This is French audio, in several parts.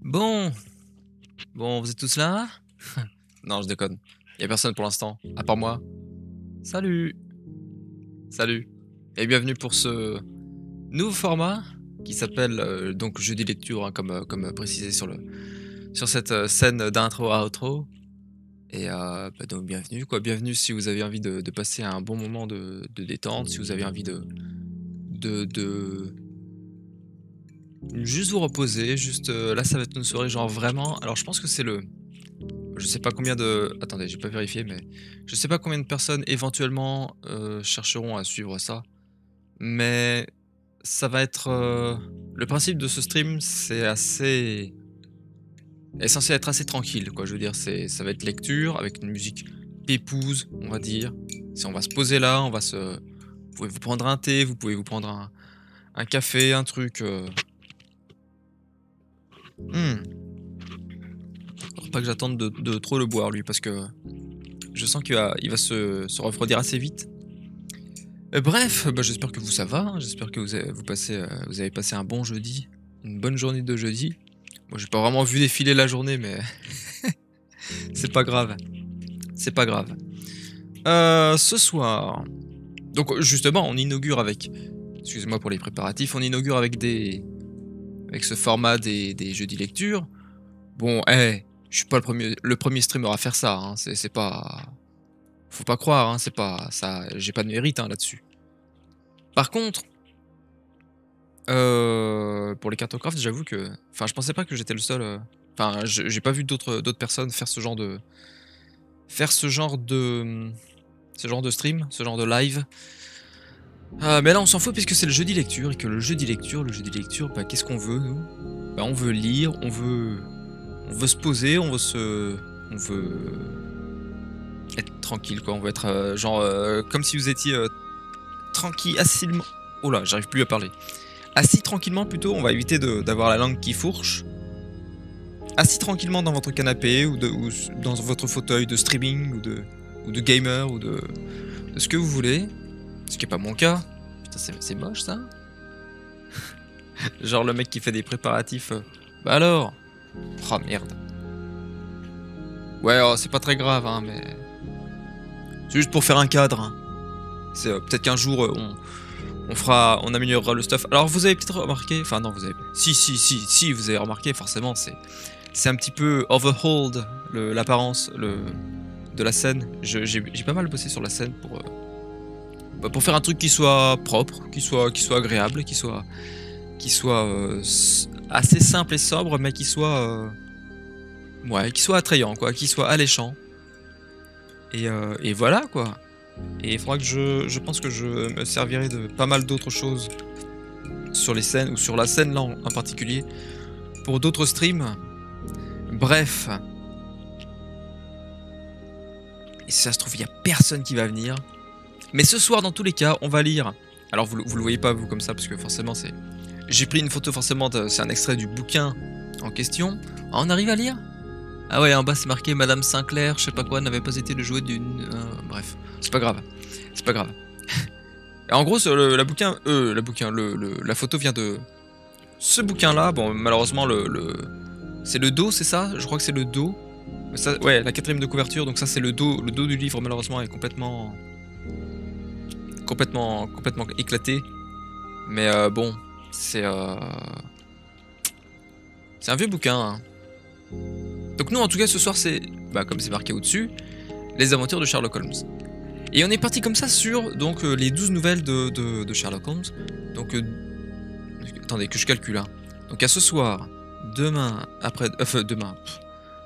Bon, bon, vous êtes tous là? Non, je déconne. Il y a personne pour l'instant, à part moi. Salut, salut et bienvenue pour ce nouveau format qui s'appelle, donc jeudi lecture, hein, comme précisé sur cette, scène d'intro à outro et bah, donc bienvenue quoi. Bienvenue si vous avez envie de passer un bon moment de détente, si vous avez envie de juste vous reposer, juste, là ça va être une soirée genre vraiment alors je pense que c'est le je sais pas combien de attendez, j'ai pas vérifié, mais je sais pas combien de personnes éventuellement, chercheront à suivre ça, mais ça va être, le principe de ce stream, c'est assez est censé être assez tranquille, quoi. Je veux dire, ça va être lecture avec une musique pépouse, on va dire. Si on va se poser là, on va se vous pouvez vous prendre un thé, vous pouvez vous prendre un café, un truc, mmh, faudra pas que j'attende de trop le boire lui parce que je sens qu'il va se refroidir assez vite. Bref, bah, j'espère que vous ça va, hein, j'espère que vous avez passé un bon jeudi, une bonne journée de jeudi. Moi, j'ai pas vraiment vu défiler la journée, mais c'est pas grave, c'est pas grave. Ce soir, donc justement, on inaugure avec excusez-moi pour les préparatifs, on inaugure avec ce format des jeudis lecture. Bon, je suis pas le premier streamer à faire ça, hein, c'est pas faut pas croire, hein, c'est pas ça j'ai pas de mérite, hein, là-dessus. Par contre, pour les cartographes, j'avoue que enfin, je pensais pas que j'étais le seul, enfin, je j'ai pas vu d'autres personnes faire ce genre de stream, ce genre de live. Mais là, on s'en fout puisque c'est le jeudi lecture et que le jeudi lecture, bah, qu'est-ce qu'on veut nous? Bah, on veut lire, on veut se poser, on veut être tranquille quoi, on veut être, genre, comme si vous étiez, tranquille, assidement oh là, j'arrive plus à parler. Assis tranquillement plutôt, on va éviter d'avoir la langue qui fourche. Assis tranquillement dans votre canapé dans votre fauteuil de streaming ou de gamer de ce que vous voulez. Ce qui est pas mon cas. Putain, c'est moche ça. Genre le mec qui fait des préparatifs. Bah alors. Oh merde. Ouais, oh, c'est pas très grave, hein, mais c'est juste pour faire un cadre, hein. C'est peut-être qu'un jour on améliorera le stuff. Alors vous avez peut-être remarqué, enfin non, vous avez, si, vous avez remarqué, forcément, c'est un petit peu overhauled l'apparence de la scène. J'ai pas mal bossé sur la scène pour faire un truc qui soit propre, qui soit agréable, qui soit assez simple et sobre, mais ouais, qui soit attrayant, quoi, qui soit alléchant. Et voilà, quoi. Et il faudra que je pense que je me servirai de pas mal d'autres choses sur les scènes, ou sur la scène là en particulier, pour d'autres streams. Bref. Et si ça se trouve, il y a personne qui va venir. Mais ce soir, dans tous les cas, on va lire. Alors vous le voyez pas vous comme ça, parce que forcément c'est... J'ai pris une photo forcément, c'est un extrait du bouquin en question. Ah, on arrive à lire? Ah ouais, en bas c'est marqué Madame Sinclair, je sais pas quoi, n'avait pas été le jouet d'une... bref, c'est pas grave. C'est pas grave. Et en gros, la photo vient de ce bouquin-là. Bon, malheureusement, c'est le dos, c'est ça? Je crois que c'est le dos. Ça, ouais, la quatrième de couverture, donc ça c'est le dos. Le dos du livre, malheureusement, est complètement éclaté. Mais bon, c'est un vieux bouquin, hein. Donc nous, en tout cas, ce soir, c'est, bah, comme c'est marqué au-dessus, les aventures de Sherlock Holmes. Et on est parti comme ça sur donc les 12 nouvelles de Sherlock Holmes. Donc attendez que je calcule, hein. Donc à ce soir, demain, après, demain,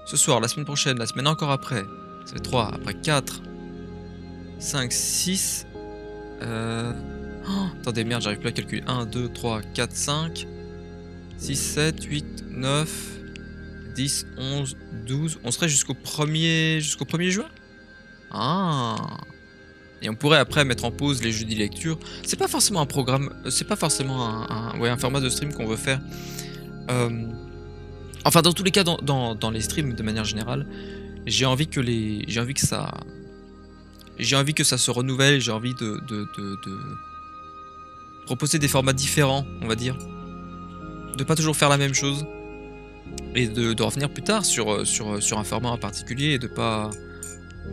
ce soir, la semaine prochaine, la semaine encore après, ça fait 3, après 4, 5, 6, attendez, merde, j'arrive plus à calculer. 1, 2, 3, 4, 5, 6, 7, 8, 9, 10, 11, 12. On serait jusqu'au 1er juin. Ah. Et on pourrait après mettre en pause les jeudis lecture. C'est pas forcément un programme, c'est pas forcément un format de stream qu'on veut faire. Enfin, dans tous les cas, dans les streams de manière générale, j'ai envie que ça se renouvelle. J'ai envie proposer des formats différents, on va dire. De pas toujours faire la même chose. Et de revenir plus tard sur un format en particulier et de pas...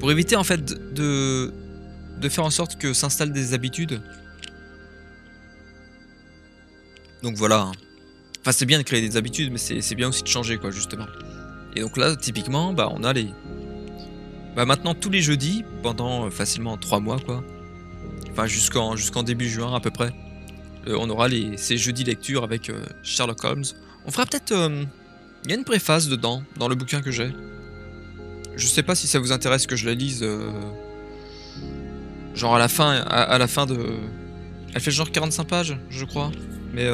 Pour éviter en fait de faire en sorte que s'installent des habitudes. Donc voilà. Hein. Enfin c'est bien de créer des habitudes mais c'est bien aussi de changer quoi justement. Et donc là typiquement bah on a les... Bah maintenant tous les jeudis pendant facilement 3 mois quoi. Enfin jusqu'en début juin à peu près. On aura ces jeudis lecture avec Sherlock Holmes. On fera peut-être... Il y a une préface dedans, dans le bouquin que j'ai. Je sais pas si ça vous intéresse que je la lise. Genre à la fin de... Elle fait genre 45 pages, je crois. Mais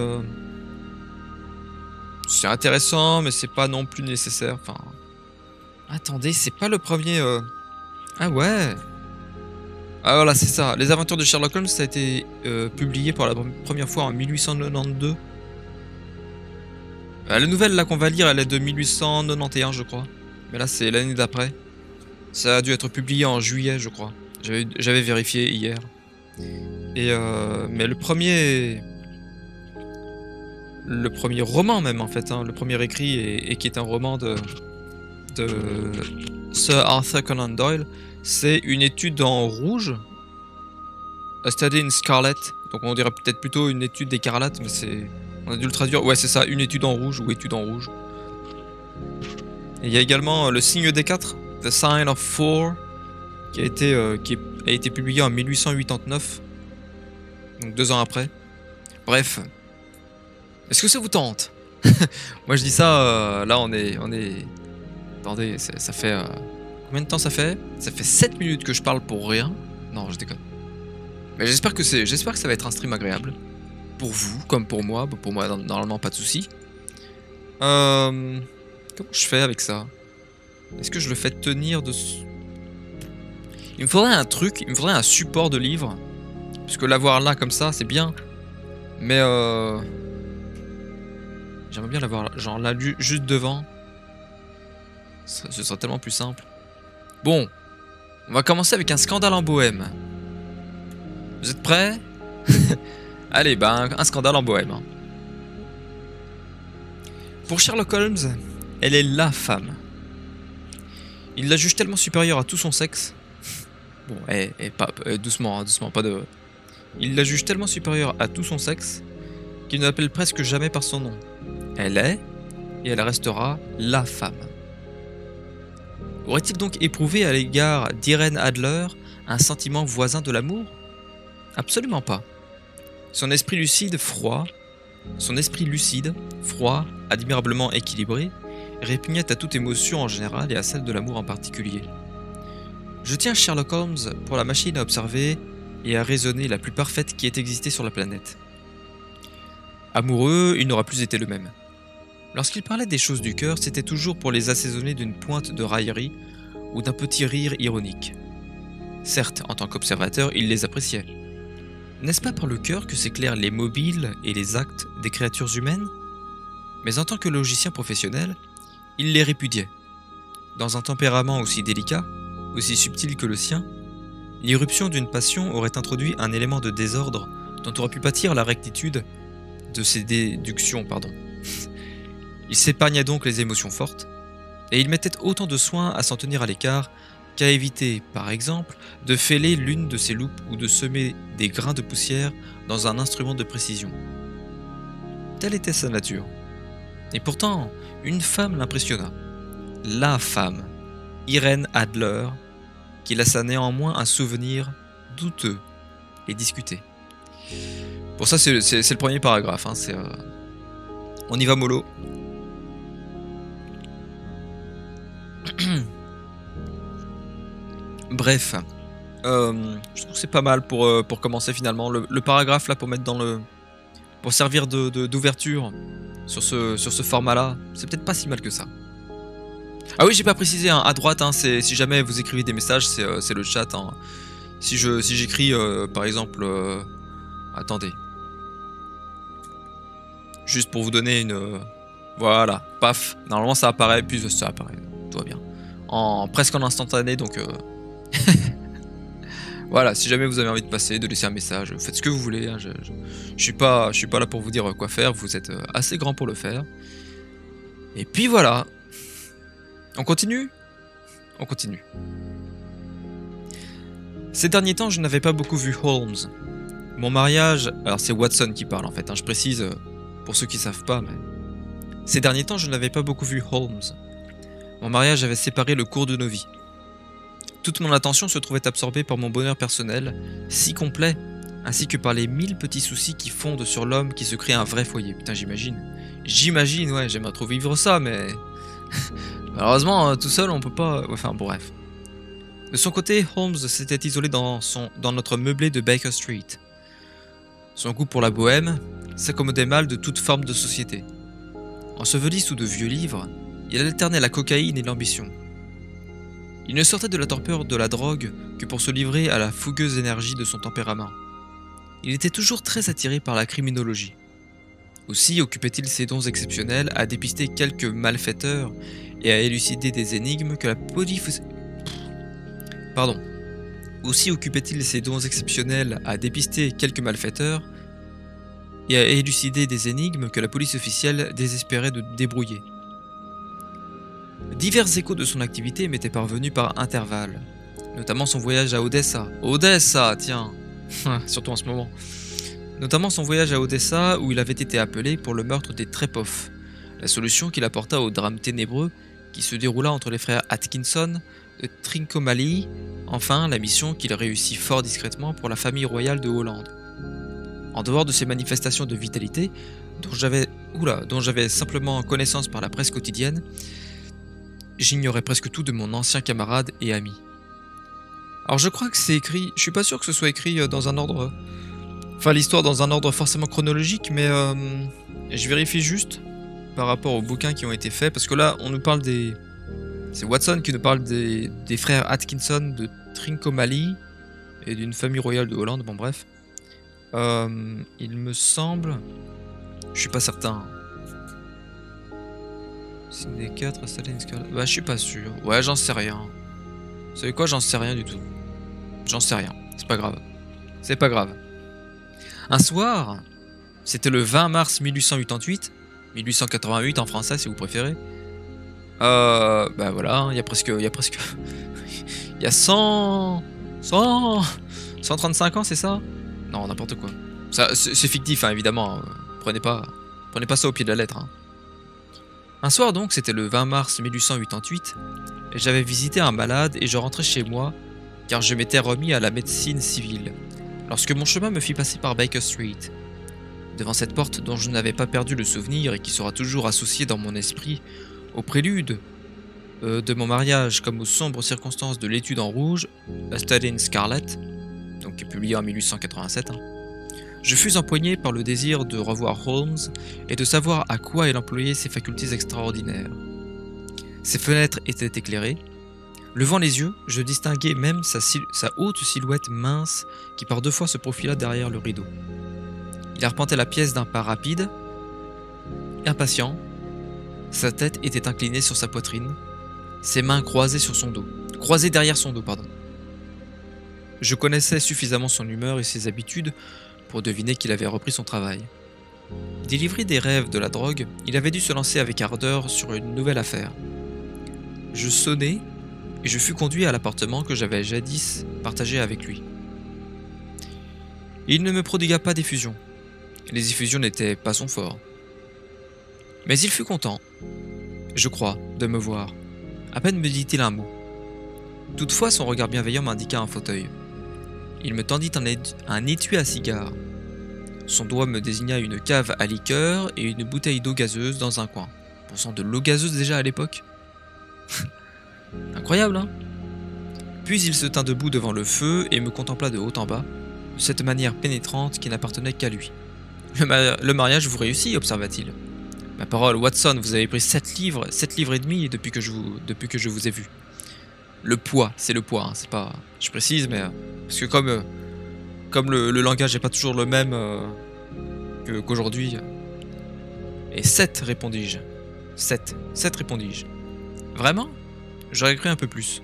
c'est intéressant, mais c'est pas non plus nécessaire. Enfin... Attendez, c'est pas le premier... Ah ouais. Ah voilà, c'est ça. Les aventures de Sherlock Holmes, ça a été publié pour la première fois en 1892. La nouvelle là qu'on va lire, elle est de 1891 je crois. Mais là c'est l'année d'après. Ça a dû être publié en juillet je crois. J'avais vérifié hier. Et mais le premier roman même en fait, hein, le premier écrit et qui est un roman de Sir Arthur Conan Doyle, c'est une étude en rouge. A Study in Scarlet. Donc on dirait peut-être plutôt une étude d'écarlate, mais c'est... On a dû le traduire. Ouais, c'est ça, une étude en rouge ou étude en rouge. Et il y a également le signe des 4, The Sign of Four, qui a été publié en 1889. Donc 2 ans après. Bref. Est-ce que ça vous tente? Moi je dis ça, là on est... Attendez, ça fait... Combien de temps ça fait? Ça fait 7 minutes que je parle pour rien. Non, je déconne. Mais j'espère que ça va être un stream agréable. Pour vous, comme pour moi. Bon, pour moi, normalement, pas de soucis. Comment je fais avec ça? Est-ce que je le fais tenir de... Il me faudrait un truc, il me faudrait un support de livre. Parce que l'avoir là, comme ça, c'est bien. Mais j'aimerais bien l'avoir genre là, juste devant. Ce serait tellement plus simple. Bon, on va commencer avec un scandale en Bohème. Vous êtes prêts? Allez, bah un scandale en Bohème. Hein. Pour Sherlock Holmes, elle est LA femme. Il la juge tellement supérieure à tout son sexe. Bon, doucement, hein, doucement, pas de... Il la juge tellement supérieure à tout son sexe qu'il ne l'appelle presque jamais par son nom. Elle est, et elle restera, LA femme. Aurait-il donc éprouvé à l'égard d'Irene Adler un sentiment voisin de l'amour? Absolument pas. Son esprit lucide, froid, admirablement équilibré, répugnait à toute émotion en général et à celle de l'amour en particulier. Je tiens Sherlock Holmes pour la machine à observer et à raisonner la plus parfaite qui ait existé sur la planète. Amoureux, il n'aura plus été le même. Lorsqu'il parlait des choses du cœur, c'était toujours pour les assaisonner d'une pointe de raillerie ou d'un petit rire ironique. Certes, en tant qu'observateur, il les appréciait. N'est-ce pas par le cœur que s'éclairent les mobiles et les actes des créatures humaines? Mais en tant que logicien professionnel, il les répudiait. Dans un tempérament aussi délicat, aussi subtil que le sien, l'irruption d'une passion aurait introduit un élément de désordre dont aurait pu pâtir la rectitude de ses déductions. Il s'épargnait donc les émotions fortes, et il mettait autant de soin à s'en tenir à l'écart qu'à éviter, par exemple, de fêler l'une de ses loupes ou de semer des grains de poussière dans un instrument de précision. Telle était sa nature. Et pourtant, une femme l'impressionna. La femme, Irene Adler, qui laissa néanmoins un souvenir douteux et discuté. Pour ça, c'est le premier paragraphe. Hein, on y va mollo. Bref, je trouve que c'est pas mal pour commencer finalement. Le paragraphe là pour mettre dans le... Pour servir d'ouverture sur ce format-là, c'est peut-être pas si mal que ça. Ah oui, j'ai pas précisé, hein, à droite, hein, si jamais vous écrivez des messages, c'est le chat. Hein. Si j'écris, par exemple... attendez. Juste pour vous donner une... voilà, paf. Normalement ça apparaît, puis ça apparaît, tout va bien. Presque en instantané, donc... Voilà, si jamais vous avez envie de passer, de laisser un message, faites ce que vous voulez, hein, je suis pas là pour vous dire quoi faire, vous êtes assez grand pour le faire. Et puis voilà. On continue? On continue. Ces derniers temps, je n'avais pas beaucoup vu Holmes. Mon mariage... Alors c'est Watson qui parle en fait, hein, je précise pour ceux qui savent pas, mais... Ces derniers temps, je n'avais pas beaucoup vu Holmes. Mon mariage avait séparé le cours de nos vies. Toute mon attention se trouvait absorbée par mon bonheur personnel, si complet, ainsi que par les 1000 petits soucis qui fondent sur l'homme qui se crée un vrai foyer. Putain, j'imagine. J'imagine, ouais, j'aimerais trop vivre ça, mais... Malheureusement, tout seul, on peut pas... Enfin, bref. De son côté, Holmes s'était isolé dans notre meublé de Baker Street. Son goût pour la bohème s'accommodait mal de toute forme de société. Enseveli sous de vieux livres, il alternait la cocaïne et l'ambition. Il ne sortait de la torpeur de la drogue que pour se livrer à la fougueuse énergie de son tempérament. Il était toujours très attiré par la criminologie. Aussi occupait-il ses dons exceptionnels à dépister quelques malfaiteurs et à élucider des énigmes que la police... Pardon. Aussi occupait-il ses dons exceptionnels à dépister quelques malfaiteurs et à élucider des énigmes que la police officielle désespérait de débrouiller. Divers échos de son activité m'étaient parvenus par intervalles, notamment son voyage à Odessa. Odessa, tiens, surtout en ce moment. Notamment son voyage à Odessa où il avait été appelé pour le meurtre des Trepov, la solution qu'il apporta au drame ténébreux qui se déroula entre les frères Atkinson de Trincomalee, enfin la mission qu'il réussit fort discrètement pour la famille royale de Hollande. En dehors de ces manifestations de vitalité, dont j'avais simplement connaissance par la presse quotidienne, j'ignorais presque tout de mon ancien camarade et ami. Alors je crois que c'est écrit, je suis pas sûr que ce soit écrit dans un ordre... Enfin l'histoire dans un ordre forcément chronologique, mais je vérifie juste par rapport aux bouquins qui ont été faits, parce que là on nous parle des... C'est Watson qui nous parle des frères Atkinson de Trincomalee et d'une famille royale de Hollande, bon bref. Il me semble... Je suis pas certain. Sidney 4, Stalin Scarlett... Bah je suis pas sûr. Ouais, j'en sais rien. Vous savez quoi, j'en sais rien du tout. J'en sais rien. C'est pas grave. C'est pas grave. Un soir, c'était le 20 mars 1888, 1888 en français si vous préférez. Bah voilà, il y a presque... Il y a 135 ans, c'est ça? Non, n'importe quoi. C'est fictif, hein, évidemment. Prenez pas ça au pied de la lettre. Hein. Un soir donc, c'était le 20 mars 1888, et j'avais visité un malade et je rentrais chez moi, car je m'étais remis à la médecine civile, lorsque mon chemin me fit passer par Baker Street. Devant cette porte dont je n'avais pas perdu le souvenir et qui sera toujours associée dans mon esprit au prélude de mon mariage comme aux sombres circonstances de l'étude en rouge, la Stalin Scarlett, donc publiée en 1887, hein, je fus empoigné par le désir de revoir Holmes et de savoir à quoi il employait ses facultés extraordinaires. Ses fenêtres étaient éclairées. Levant les yeux, je distinguai même sa haute silhouette mince qui par deux fois se profila derrière le rideau. Il arpentait la pièce d'un pas rapide, impatient. Sa tête était inclinée sur sa poitrine, ses mains croisées derrière son dos, pardon. Je connaissais suffisamment son humeur et ses habitudes pour deviner qu'il avait repris son travail. Délivré des rêves de la drogue, il avait dû se lancer avec ardeur sur une nouvelle affaire. Je sonnai et je fus conduit à l'appartement que j'avais jadis partagé avec lui. Il ne me prodigua pas d'effusion. Les effusions n'étaient pas son fort. Mais il fut content, je crois, de me voir. À peine me dit-il un mot. Toutefois, son regard bienveillant m'indiqua un fauteuil. Il me tendit un étui à cigare. Son doigt me désigna une cave à liqueur et une bouteille d'eau gazeuse dans un coin. Pensant de l'eau gazeuse déjà à l'époque. Incroyable, hein? Puis il se tint debout devant le feu et me contempla de haut en bas, de cette manière pénétrante qui n'appartenait qu'à lui. Le mariage vous réussit, observa-t-il. Ma parole, Watson, vous avez pris 7 livres et demi depuis que je vous ai vu. Le poids, c'est le poids, hein, c'est pas... Je précise, mais... parce que comme le langage n'est pas toujours le même qu'aujourd'hui... Et 7, répondis-je. 7 répondis-je. Vraiment? J'aurais cru un peu plus.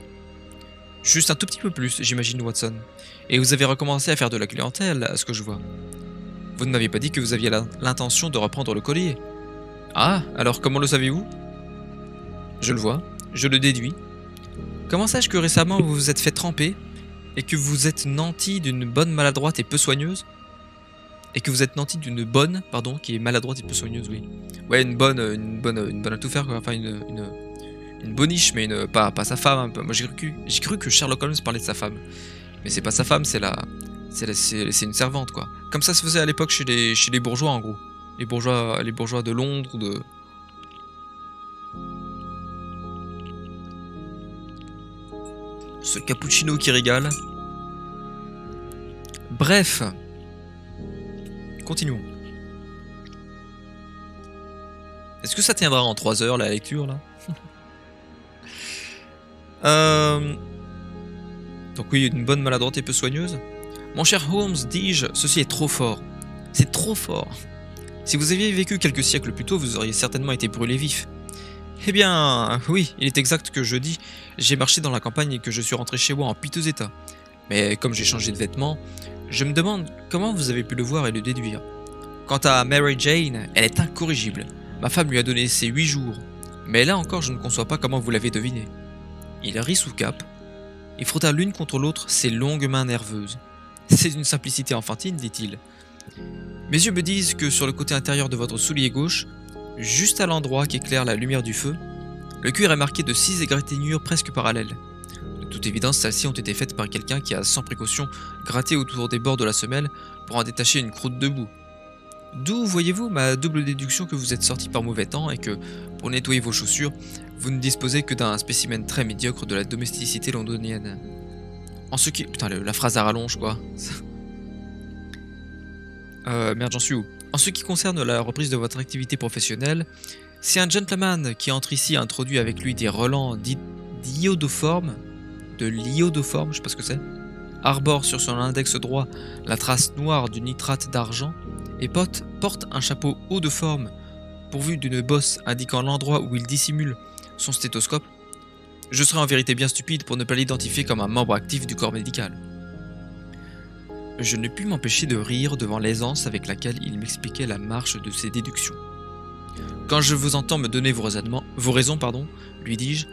Juste un tout petit peu plus, j'imagine, Watson. Et vous avez recommencé à faire de la clientèle, à ce que je vois. Vous ne m'aviez pas dit que vous aviez l'intention de reprendre le collier. Ah, alors comment le savez-vous? Je le vois, je le déduis. Comment sais-je que récemment vous vous êtes fait tremper et que vous êtes nanti d'une bonne maladroite et peu soigneuse? Et que vous êtes nanti d'une bonne, pardon, qui est maladroite et peu soigneuse, oui. Ouais, une bonne à tout faire, quoi. Enfin, une boniche, mais pas sa femme. Moi, j'ai cru que Sherlock Holmes parlait de sa femme. Mais c'est pas sa femme, c'est une servante, quoi. Comme ça se faisait à l'époque chez les bourgeois, en gros. Les bourgeois de Londres, de... Ce cappuccino qui régale. Bref. Continuons. Est-ce que ça tiendra en 3 heures, la lecture, là? Donc oui, une bonne maladroite et peu soigneuse. Mon cher Holmes, dis-je, ceci est trop fort. C'est trop fort. Si vous aviez vécu quelques siècles plus tôt, vous auriez certainement été brûlé vif. Eh bien, oui, il est exact que je dis, j'ai marché dans la campagne et que je suis rentré chez moi en piteux état. Mais comme j'ai changé de vêtements, je me demande comment vous avez pu le voir et le déduire. Quant à Mary Jane, elle est incorrigible. Ma femme lui a donné ses 8 jours. Mais là encore, je ne conçois pas comment vous l'avez deviné. Il rit sous cape et frotta l'une contre l'autre ses longues mains nerveuses. C'est d'une simplicité enfantine, dit-il. Mes yeux me disent que sur le côté intérieur de votre soulier gauche, juste à l'endroit qu'éclaire la lumière du feu, le cuir est marqué de 6 égratignures presque parallèles. De toute évidence, celles-ci ont été faites par quelqu'un qui a sans précaution gratté autour des bords de la semelle pour en détacher une croûte de boue. D'où voyez-vous ma double déduction que vous êtes sorti par mauvais temps et que, pour nettoyer vos chaussures, vous ne disposez que d'un spécimen très médiocre de la domesticité londonienne. En ce qui... Putain, la phrase à rallonge, quoi. Merde, j'en suis où? En ce qui concerne la reprise de votre activité professionnelle, si un gentleman qui entre ici a introduit avec lui des relents d'iodoforme, je sais pas ce que c'est, arbore sur son index droit la trace noire du nitrate d'argent et porte un chapeau haut de forme pourvu d'une bosse indiquant l'endroit où il dissimule son stéthoscope, je serais en vérité bien stupide pour ne pas l'identifier comme un membre actif du corps médical. Je ne pus m'empêcher de rire devant l'aisance avec laquelle il m'expliquait la marche de ses déductions. Quand je vous entends me donner vos raisons, lui dis-je,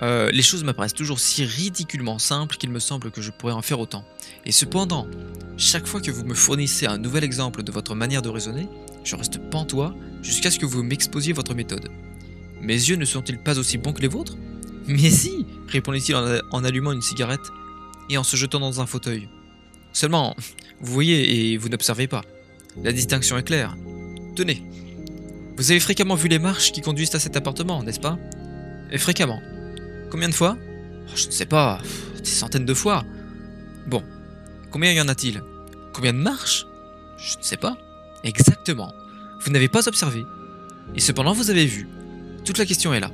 les choses m'apparaissent toujours si ridiculement simples qu'il me semble que je pourrais en faire autant. Et cependant, chaque fois que vous me fournissez un nouvel exemple de votre manière de raisonner, je reste pantois jusqu'à ce que vous m'exposiez votre méthode. Mes yeux ne sont-ils pas aussi bons que les vôtres? Mais si, répondit-il en allumant une cigarette et en se jetant dans un fauteuil. Seulement, vous voyez et vous n'observez pas. La distinction est claire. Tenez, vous avez fréquemment vu les marches qui conduisent à cet appartement, n'est-ce pas? Et fréquemment. Combien de fois? Je ne sais pas, des centaines de fois. Bon, combien y en a-t-il? Combien de marches? Je ne sais pas. Exactement. Vous n'avez pas observé. Et cependant, vous avez vu. Toute la question est là.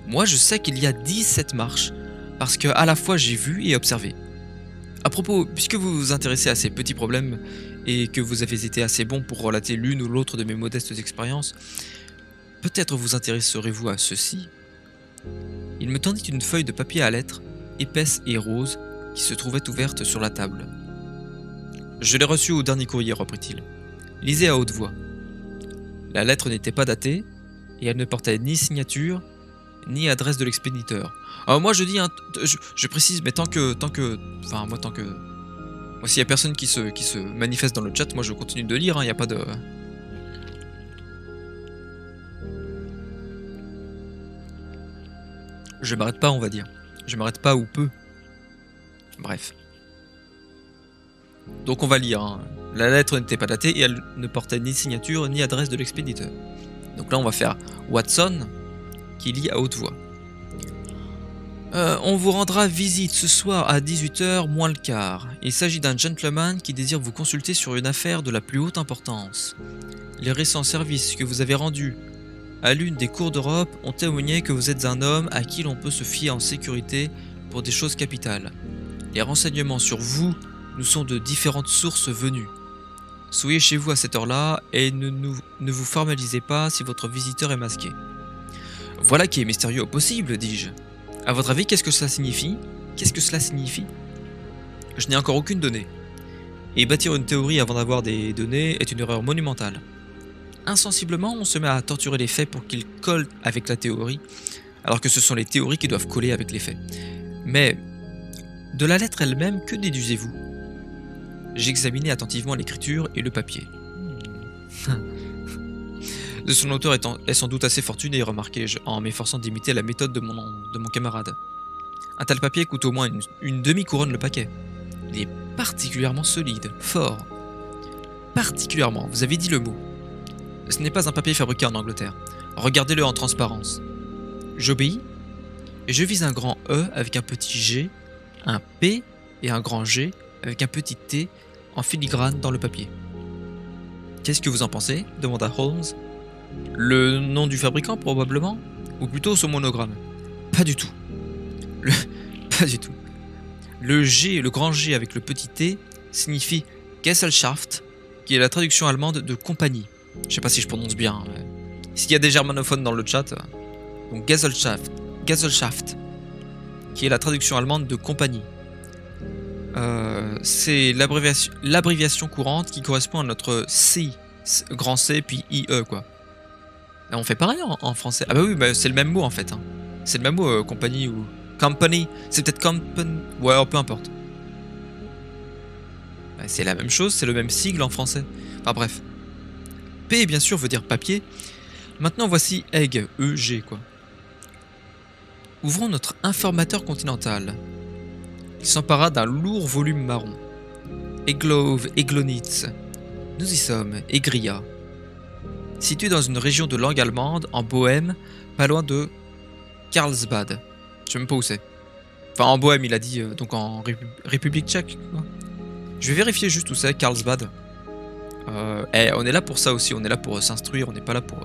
Moi, je sais qu'il y a 17 marches, parce que à la fois j'ai vu et observé. À propos, puisque vous vous intéressez à ces petits problèmes et que vous avez été assez bon pour relater l'une ou l'autre de mes modestes expériences, peut-être vous intéresserez-vous à ceci. Il me tendit une feuille de papier à lettres, épaisse et rose, qui se trouvait ouverte sur la table. Je l'ai reçue au dernier courrier, reprit-il. Lisez à haute voix. La lettre n'était pas datée, et elle ne portait ni signature, ni adresse de l'expéditeur. Alors moi je dis, hein, je précise, mais tant que, moi s'il y a personne qui se manifeste dans le chat, moi je continue de lire, il n'y a pas de... Je m'arrête pas, on va dire. Je m'arrête pas ou peu. Bref. Donc on va lire, hein. La lettre n'était pas datée et elle ne portait ni signature ni adresse de l'expéditeur. Donc là on va faire Watson, qui lit à haute voix. On vous rendra visite ce soir à 18h moins le quart. Il s'agit d'un gentleman qui désire vous consulter sur une affaire de la plus haute importance. Les récents services que vous avez rendus à l'une des cours d'Europe ont témoigné que vous êtes un homme à qui l'on peut se fier en sécurité pour des choses capitales. Les renseignements sur vous nous sont de différentes sources venues. Soyez chez vous à cette heure-là et ne vous formalisez pas si votre visiteur est masqué. Voilà qui est mystérieux au possible, dis-je. À votre avis, qu'est-ce que ça signifie? Qu'est-ce que cela signifie? Je n'ai encore aucune donnée. Et bâtir une théorie avant d'avoir des données est une erreur monumentale. Insensiblement, on se met à torturer les faits pour qu'ils collent avec la théorie, alors que ce sont les théories qui doivent coller avec les faits. Mais, de la lettre elle-même, que déduisez-vous? J'examinais attentivement l'écriture et le papier. De son auteur est sans doute assez fortuné, remarquai-je, en m'efforçant d'imiter la méthode de mon camarade. Un tel papier coûte au moins une demi-couronne le paquet. Il est particulièrement solide, fort. Particulièrement, vous avez dit le mot. Ce n'est pas un papier fabriqué en Angleterre. Regardez-le en transparence. J'obéis, et je vis un grand E avec un petit G, un P et un grand G avec un petit T en filigrane dans le papier. Qu'est-ce que vous en pensez? Demanda Holmes. Le nom du fabricant, probablement? Ou plutôt son monogramme? Pas du tout. Pas du tout. Le G, le grand G avec le petit T, signifie Gesellschaft, qui est la traduction allemande de compagnie. Je sais pas si je prononce bien. Mais... S'il y a des germanophones dans le chat, donc Gesellschaft, qui est la traduction allemande de compagnie. C'est l'abréviation courante qui correspond à notre C, grand C, puis IE, quoi. Là, on fait pareil en français. Ah bah oui, bah c'est le même mot en fait. Hein. C'est le même mot, compagnie ou... Company, c'est peut-être company... Ouais, peu importe. Bah, c'est la même chose, c'est le même sigle en français. Enfin bref. P, bien sûr, veut dire papier. Maintenant, voici egg, E-G, quoi. Ouvrons notre informateur continental. Il s'empara d'un lourd volume marron. Eglov, Eglonitz. Nous y sommes, Egria. Situé dans une région de langue allemande, en Bohême, pas loin de Karlsbad. Je sais même pas où c'est. Enfin, en Bohême, il a dit, donc en République tchèque. Quoi. Je vais vérifier juste où c'est, Karlsbad. On est là pour ça aussi, on est là pour s'instruire, on n'est pas là pour...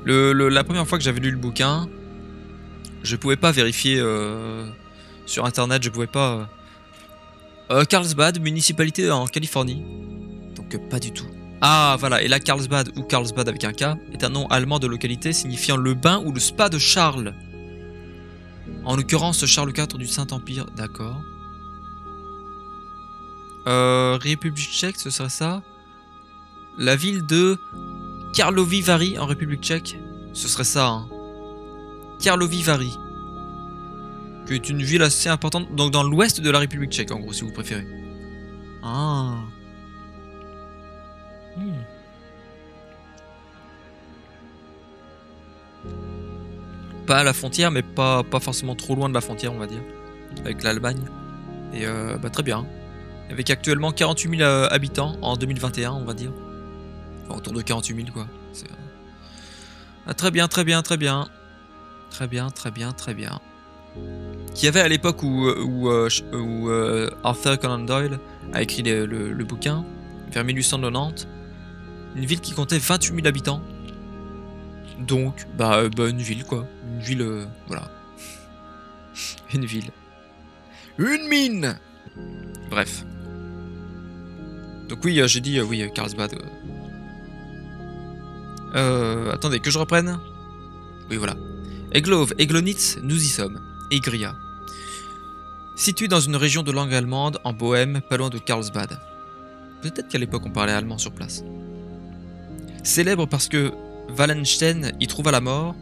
La première fois que j'avais lu le bouquin, je pouvais pas vérifier sur internet, je pouvais pas... Carlsbad, municipalité en Californie. Donc pas du tout. Ah voilà, et là Carlsbad ou Carlsbad avec un K est un nom allemand de localité signifiant le bain ou le spa de Charles. En l'occurrence Charles IV du Saint-Empire, d'accord. République tchèque, ce serait ça. La ville de Karlovy Vary en République tchèque, ce serait ça. Hein. Karlovy Vary, qui est une ville assez importante, donc dans l'ouest de la République tchèque, en gros, si vous préférez. Ah. Pas à la frontière, mais pas forcément trop loin de la frontière, on va dire, avec l'Allemagne. Et bah, très bien. Avec actuellement 48 000 habitants en 2021, on va dire. Enfin, autour de 48 000, quoi. Ah, très bien, très bien, très bien. Très bien, très bien, très bien. Qu'il y avait à l'époque où Arthur Conan Doyle a écrit le bouquin, vers 1890, une ville qui comptait 28 000 habitants. Donc, bah une ville, quoi. Une ville, voilà. Une ville. Une mine. Bref. Donc oui, j'ai dit, oui, Carlsbad. Attendez, que je reprenne. Oui, voilà. Eglov, Eglonitz, nous y sommes. Egria. Situé dans une région de langue allemande, en Bohême, pas loin de Carlsbad. Peut-être qu'à l'époque on parlait allemand sur place. Célèbre parce que Wallenstein y trouva la mort,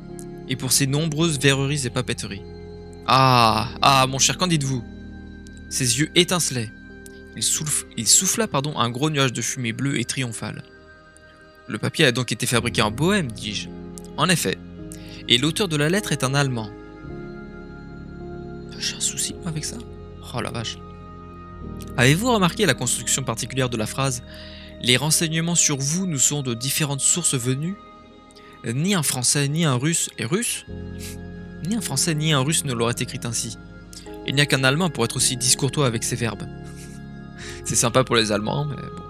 et pour ses nombreuses verreries et papeteries. Ah, mon cher, qu'en dites-vous? Ses yeux étincelaient. Il souffla un gros nuage de fumée bleue et triomphale. Le papier a donc été fabriqué en Bohême, dis-je. En effet. Et l'auteur de la lettre est un Allemand. J'ai un souci avec ça? Oh la vache. Avez-vous remarqué la construction particulière de la phrase « Les renseignements sur vous nous sont de différentes sources venues » Ni un Français, ni un Russe... Et Russe Ni un Français, ni un Russe ne l'aurait écrite ainsi. Il n'y a qu'un Allemand pour être aussi discourtois avec ses verbes. C'est sympa pour les Allemands, mais bon.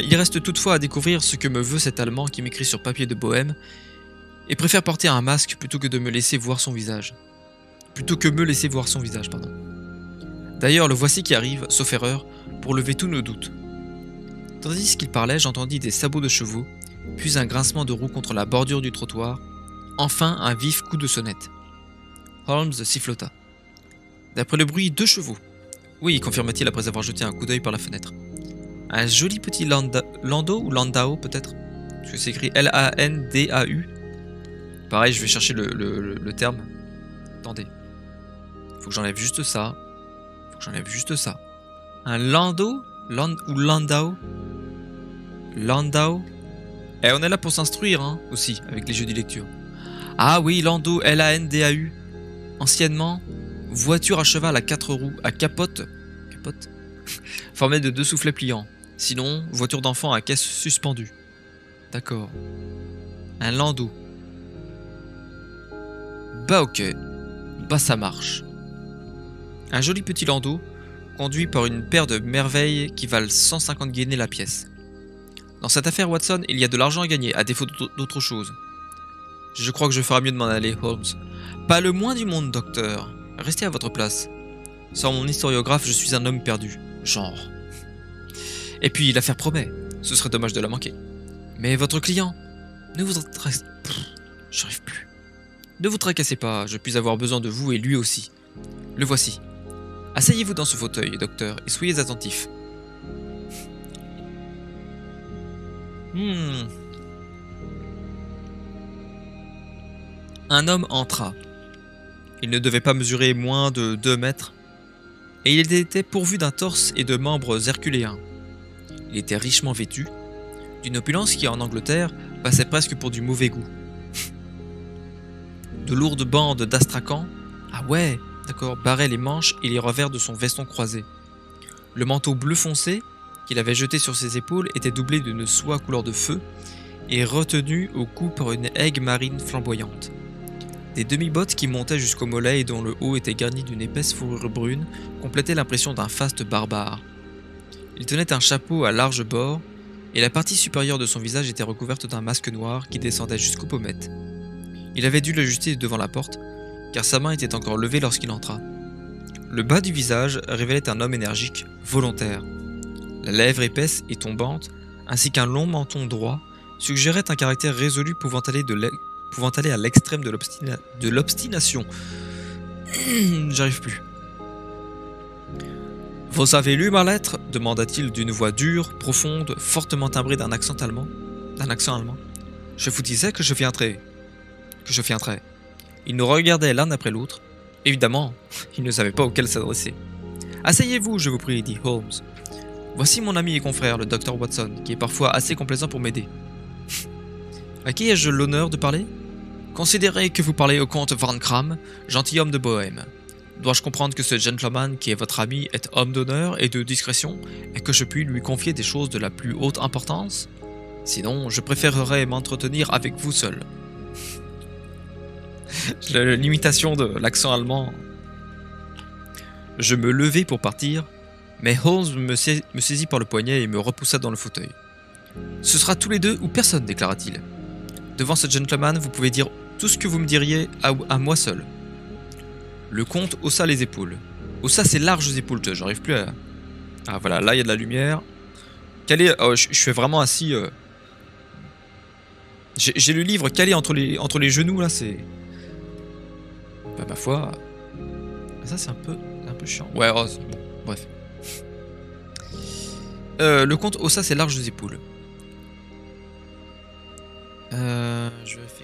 Il reste toutefois à découvrir ce que me veut cet Allemand qui m'écrit sur papier de Bohême et préfère porter un masque plutôt que de me laisser voir son visage. D'ailleurs, le voici qui arrive, sauf erreur, pour lever tous nos doutes. Tandis qu'il parlait, j'entendis des sabots de chevaux, puis un grincement de roues contre la bordure du trottoir, enfin un vif coup de sonnette. Holmes sifflota. D'après le bruit, 2 chevaux. Oui, confirma-t-il après avoir jeté un coup d'œil par la fenêtre. Un joli petit landau ou landau peut-être. Parce que c'est écrit L-A-N-D-A-U. Pareil, je vais chercher le terme. Attendez. Faut que j'enlève juste ça. Un landau ou landau. Landau. Et on est là pour s'instruire hein, aussi, avec les jeux de lecture. Ah oui, landau, L-A-N-D-A-U. Anciennement, voiture à cheval à 4 roues, à capote formée de 2 soufflets pliants. Sinon, voiture d'enfant à caisse suspendue. D'accord. Un landau. Bah ok. Bah ça marche. Un joli petit landau, conduit par une paire de merveilles qui valent 150 guinées la pièce. Dans cette affaire, Watson, il y a de l'argent à gagner, à défaut d'autre chose. Je crois que je ferai mieux de m'en aller, Holmes. Pas le moins du monde, docteur. Restez à votre place. Sans mon historiographe, je suis un homme perdu. Genre. Et puis, l'affaire promet. Ce serait dommage de la manquer. Mais votre client, ne vous tracassez... J'arrive plus. Ne vous tracassez pas, je puis avoir besoin de vous et lui aussi. Le voici. Asseyez-vous dans ce fauteuil, docteur, et soyez attentif. Un homme entra. Il ne devait pas mesurer moins de 2 mètres, et il était pourvu d'un torse et de membres herculéens. Il était richement vêtu, d'une opulence qui, en Angleterre, passait presque pour du mauvais goût. De lourdes bandes d'astrakan, ah ouais, d'accord, barraient les manches et les revers de son veston croisé. Le manteau bleu foncé, qu'il avait jeté sur ses épaules, était doublé d'une soie couleur de feu et retenu au cou par une aigue marine flamboyante. Des demi-bottes qui montaient jusqu'au mollet et dont le haut était garni d'une épaisse fourrure brune complétaient l'impression d'un faste barbare. Il tenait un chapeau à large bord, et la partie supérieure de son visage était recouverte d'un masque noir qui descendait jusqu'aux pommettes. Il avait dû l'ajuster devant la porte, car sa main était encore levée lorsqu'il entra. Le bas du visage révélait un homme énergique, volontaire. La lèvre épaisse et tombante, ainsi qu'un long menton droit, suggéraient un caractère résolu pouvant aller à l'extrême de l'obstination. J'arrive plus. « Vous avez lu ma lettre ?» demanda-t-il d'une voix dure, profonde, fortement timbrée d'un accent allemand. Je vous disais que je viendrais. Ils nous regardaient l'un après l'autre. Évidemment, ils ne savaient pas auquel s'adresser. « Asseyez-vous, je vous prie, dit Holmes. Voici mon ami et confrère, le docteur Watson, qui est parfois assez complaisant pour m'aider. À qui ai-je l'honneur de parler? Considérez que vous parlez au comte Van Cram, gentilhomme de Bohême. Dois-je comprendre que ce gentleman qui est votre ami est homme d'honneur et de discrétion, et que je puis lui confier des choses de la plus haute importance? Sinon, je préférerais m'entretenir avec vous seul. » L'imitation de l'accent allemand. Je me levai pour partir, mais Holmes me saisit par le poignet et me repoussa dans le fauteuil. « Ce sera tous les deux ou personne, déclara-t-il. Devant ce gentleman, vous pouvez dire tout ce que vous me diriez à moi seul. » Le comte haussa les épaules. Haussa ses larges épaules, j'arrive plus à... Ah voilà, là il y a de la lumière. Calé... Oh, je suis vraiment assis... J'ai le livre calé entre les genoux, là, c'est... Bah ma foi... Ça c'est un peu chiant. Ouais, oh, bon, bref. Le comte haussa ses larges épaules.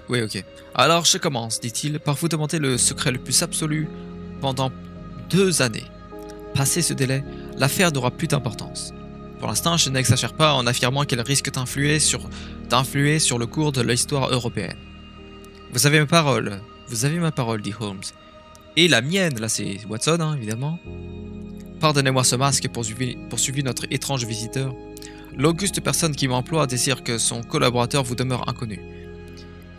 Oui, ok. Alors je commence, dit-il, par vous demander le secret le plus absolu pendant 2 années. Passé ce délai, l'affaire n'aura plus d'importance. Pour l'instant, je n'exagère pas en affirmant qu'elle risque d'influer sur le cours de l'histoire européenne. Vous avez ma parole, dit Holmes. Et la mienne, là c'est Watson, hein, évidemment. Pardonnez-moi ce masque, poursuivit notre étrange visiteur. L'auguste personne qui m'emploie désire que son collaborateur vous demeure inconnu.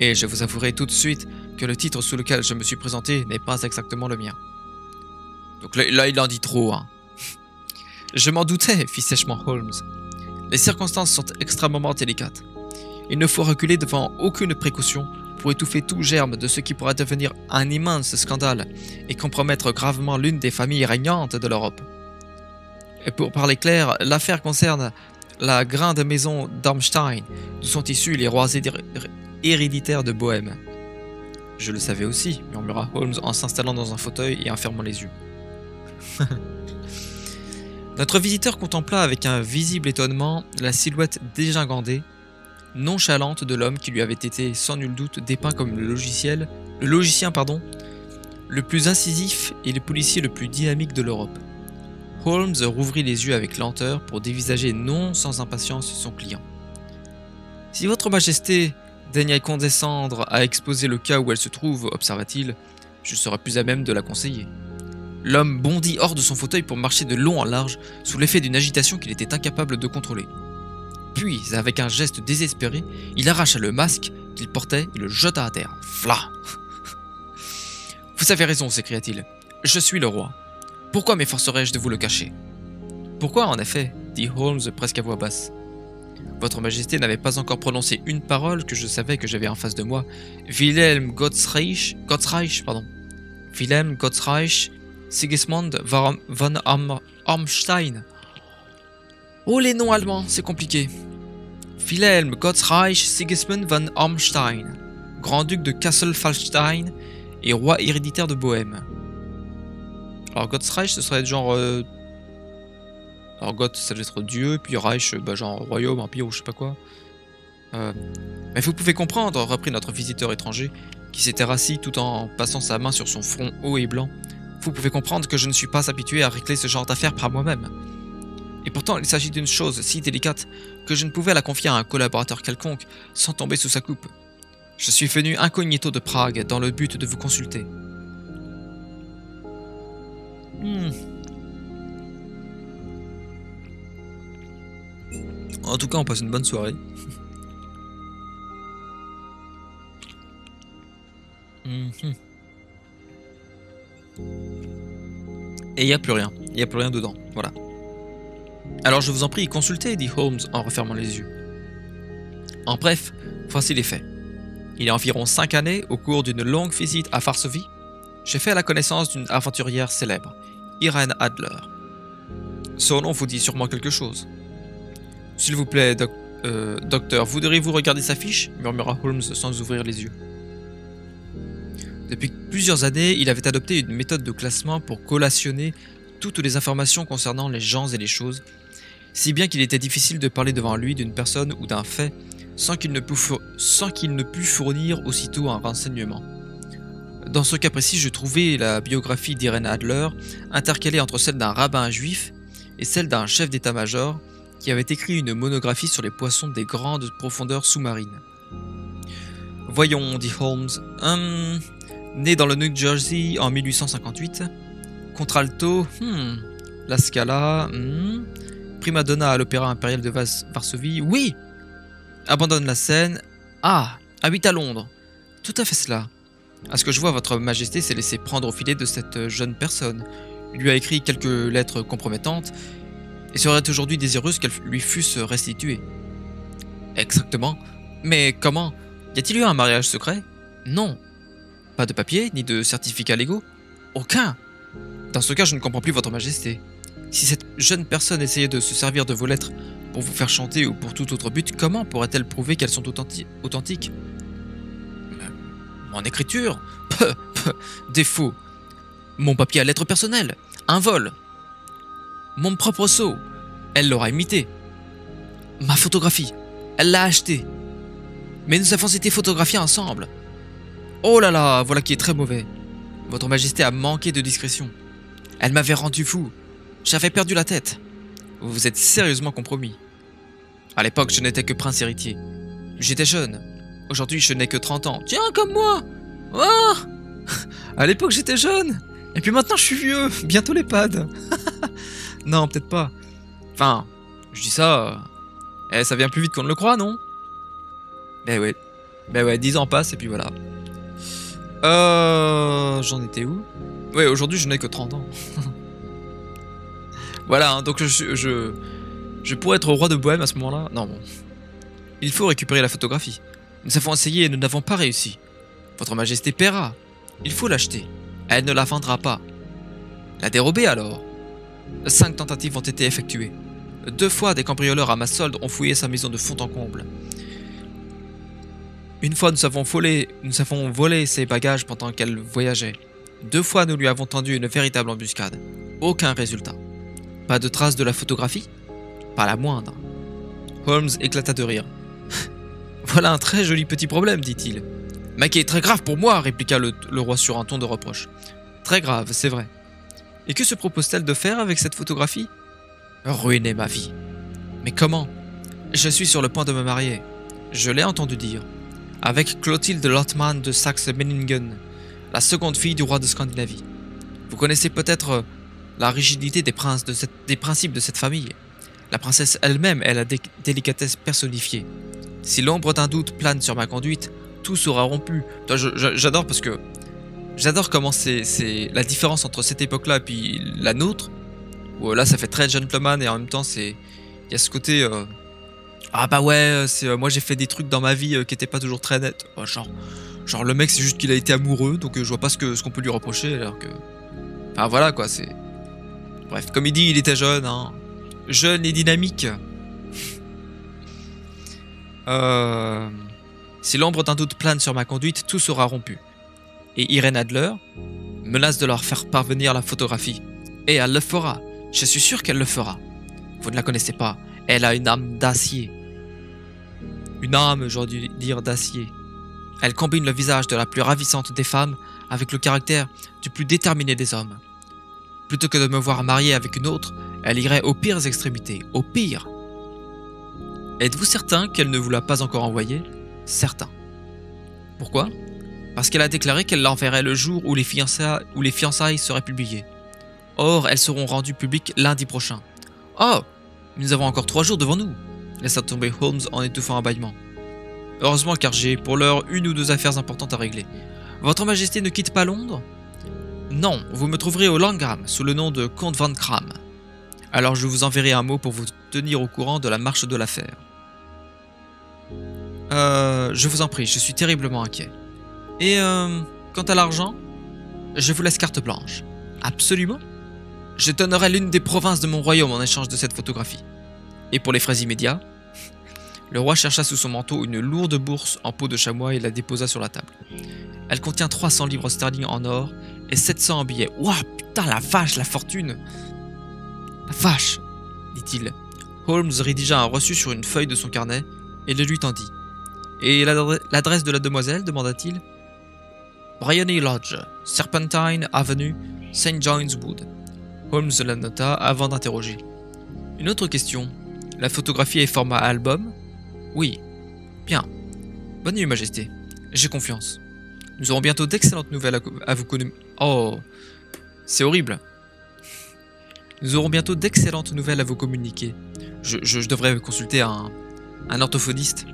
Et je vous avouerai tout de suite que le titre sous lequel je me suis présenté n'est pas exactement le mien. Donc là il en dit trop, hein. Je m'en doutais, fit sèchement Holmes. Les circonstances sont extrêmement délicates. Il ne faut reculer devant aucune précaution pour étouffer tout germe de ce qui pourrait devenir un immense scandale et compromettre gravement l'une des familles régnantes de l'Europe. Et pour parler clair, l'affaire concerne la grande maison d'Ormstein, d'où sont issus les rois héréditaires de Bohême. Je le savais aussi, murmura Holmes en s'installant dans un fauteuil et en fermant les yeux. Notre visiteur contempla avec un visible étonnement la silhouette dégingandée, nonchalante de l'homme qui lui avait été sans nul doute dépeint comme le logicien le plus incisif et le policier le plus dynamique de l'Europe. Holmes rouvrit les yeux avec lenteur pour dévisager non sans impatience son client. « Si votre majesté daigne condescendre à exposer le cas où elle se trouve, observa-t-il, je serai plus à même de la conseiller. » L'homme bondit hors de son fauteuil pour marcher de long en large, sous l'effet d'une agitation qu'il était incapable de contrôler. Puis, avec un geste désespéré, il arracha le masque qu'il portait et le jeta à terre. Fla !« Vous avez raison, s'écria-t-il. Je suis le roi. Pourquoi m'efforcerais-je de vous le cacher ? Pourquoi, en effet, dit Holmes presque à voix basse. Votre Majesté n'avait pas encore prononcé une parole que je savais que j'avais en face de moi. Wilhelm Gottsreich, Wilhelm Gottsreich, Sigismund von Ormstein. Oh, les noms allemands, c'est compliqué. Wilhelm Gottsreich Sigismund von Ormstein, grand-duc de Kassel-Fallstein et roi héréditaire de Bohême. Alors Gottsreich, ce serait genre... Alors Gott, ça doit être Dieu, puis Reich, genre royaume, empire ou je sais pas quoi. Mais vous pouvez comprendre, reprit notre visiteur étranger, qui s'était rassis tout en passant sa main sur son front haut et blanc. Vous pouvez comprendre que je ne suis pas habitué à régler ce genre d'affaires par moi-même. Et pourtant, il s'agit d'une chose si délicate que je ne pouvais la confier à un collaborateur quelconque sans tomber sous sa coupe. Je suis venu incognito de Prague dans le but de vous consulter. En tout cas, on passe une bonne soirée. Et il n'y a plus rien. Il n'y a plus rien dedans. Voilà. Alors je vous en prie, consultez, dit Holmes en refermant les yeux. En bref, voici les faits. Il y a environ 5 années, au cours d'une longue visite à Varsovie, j'ai fait la connaissance d'une aventurière célèbre, Irene Adler. Son nom vous dit sûrement quelque chose. S'il vous plaît, docteur, voudriez-vous regarder sa fiche ? Murmura Holmes sans ouvrir les yeux. Depuis plusieurs années, il avait adopté une méthode de classement pour collationner toutes les informations concernant les gens et les choses, si bien qu'il était difficile de parler devant lui d'une personne ou d'un fait sans qu'il ne pût fournir aussitôt un renseignement. Dans ce cas précis, je trouvais la biographie d'Irene Adler intercalée entre celle d'un rabbin juif et celle d'un chef d'état-major qui avait écrit une monographie sur les poissons des grandes profondeurs sous-marines. Voyons, dit Holmes, né dans le New Jersey en 1858, contralto, la Scala, prima donna à l'Opéra impérial de Varsovie, oui, abandonne la scène, habite à Londres, tout à fait cela. À ce que je vois, votre majesté s'est laissé prendre au filet de cette jeune personne, lui a écrit quelques lettres compromettantes, et serait aujourd'hui désireuse qu'elles lui fussent restituées. Exactement. Mais comment ? Y a-t-il eu un mariage secret ? Non. Pas de papier, ni de certificats légaux ? Aucun. Dans ce cas, je ne comprends plus votre majesté. Si cette jeune personne essayait de se servir de vos lettres pour vous faire chanter ou pour tout autre but, comment pourrait-elle prouver qu'elles sont authentiques ? Mon écriture ? Défaut. Mon papier à lettres personnelles ? Un vol ? Mon propre sceau, elle l'aura imité. Ma photographie, elle l'a achetée. Mais nous avons été photographiés ensemble. Oh là là, voilà qui est très mauvais. Votre majesté a manqué de discrétion. Elle m'avait rendu fou. J'avais perdu la tête. Vous vous êtes sérieusement compromis. À l'époque, je n'étais que prince héritier. J'étais jeune. Aujourd'hui, je n'ai que 30 ans. Tiens, comme moi. Oh à l'époque, j'étais jeune. Et puis maintenant, je suis vieux. Bientôt l'EHPAD. Non, peut-être pas. Enfin, je dis ça... ça vient plus vite qu'on ne le croit, non ? Ben ouais, 10 ans passent et puis voilà. J'en étais où ? Ouais, aujourd'hui je n'ai que 30 ans. Voilà, hein, donc je pourrais être roi de Bohême à ce moment-là. Non, bon. Il faut récupérer la photographie. Nous avons essayé et nous n'avons pas réussi. Votre majesté paiera. Il faut l'acheter. Elle ne la vendra pas. La dérober alors ? 5 tentatives ont été effectuées. 2 fois, des cambrioleurs à ma solde ont fouillé sa maison de fond en comble. Une fois, nous avons volé ses bagages pendant qu'elle voyageait. 2 fois, nous lui avons tendu une véritable embuscade. Aucun résultat. Pas de trace de la photographie? Pas la moindre. Holmes éclata de rire. Voilà un très joli petit problème, dit-il. Mais qui est très grave pour moi, répliqua le roi sur un ton de reproche. Très grave, c'est vrai. Et que se propose-t-elle de faire avec cette photographie? Ruiner ma vie. Mais comment? Je suis sur le point de me marier. Je l'ai entendu dire. Avec Clotilde Lothman de Saxe-Meiningen, la seconde fille du roi de Scandinavie. Vous connaissez peut-être la rigidité des principes de cette famille. La princesse elle-même est la délicatesse personnifiée. Si l'ombre d'un doute plane sur ma conduite, tout sera rompu. J'adore parce que j'adore comment c'est la différence entre cette époque-là et puis la nôtre. Où là, ça fait très gentleman et en même temps, il y a ce côté ah bah ouais, moi j'ai fait des trucs dans ma vie qui étaient pas toujours très nets. Genre le mec c'est juste qu'il a été amoureux, donc je vois pas ce qu'on peut lui reprocher alors que. Enfin voilà quoi, c'est. Bref, comme il dit, il était jeune, hein. Jeune et dynamique. Si l'ombre d'un doute plane sur ma conduite, tout sera rompu. Et Irène Adler menace de leur faire parvenir la photographie. Et elle le fera. Je suis sûr qu'elle le fera. Vous ne la connaissez pas. Elle a une âme d'acier. Une âme, j'aurais dû dire d'acier. Elle combine le visage de la plus ravissante des femmes avec le caractère du plus déterminé des hommes. Plutôt que de me voir marié avec une autre, elle irait aux pires extrémités, au pire. Êtes-vous certain qu'elle ne vous l'a pas encore envoyé? Certain. Pourquoi? Parce qu'elle a déclaré qu'elle l'enverrait le jour où les fiançailles seraient publiées. Or, elles seront rendues publiques lundi prochain. Oh! Nous avons encore 3 jours devant nous, laissa tomber Holmes en étouffant un bâillement. Heureusement car j'ai pour l'heure 1 ou 2 affaires importantes à régler. Votre Majesté ne quitte pas Londres? Non, vous me trouverez au Langham sous le nom de Comte Van Cram. Alors je vous enverrai un mot pour vous tenir au courant de la marche de l'affaire. Je vous en prie, je suis terriblement inquiet. Et quant à l'argent, je vous laisse carte blanche. Absolument. Je donnerai l'une des provinces de mon royaume en échange de cette photographie. Et pour les frais immédiats, le roi chercha sous son manteau une lourde bourse en peau de chamois et la déposa sur la table. Elle contient 300 livres sterling en or et 700 en billets. Ouah, putain, la vache, la fortune! La vache, dit-il. Holmes rédigea un reçu sur une feuille de son carnet et le lui tendit. Et l'adresse de la demoiselle, demanda-t-il. Bryony Lodge, Serpentine Avenue, St. John's Wood. Holmes la nota avant d'interroger. Une autre question. La photographie est format album? Oui. Bien. Bonne nuit, Majesté. J'ai confiance. Nous aurons bientôt d'excellentes nouvelles à vous communiquer. Oh, c'est horrible. Nous aurons bientôt d'excellentes nouvelles à vous communiquer. Je devrais consulter un orthophoniste.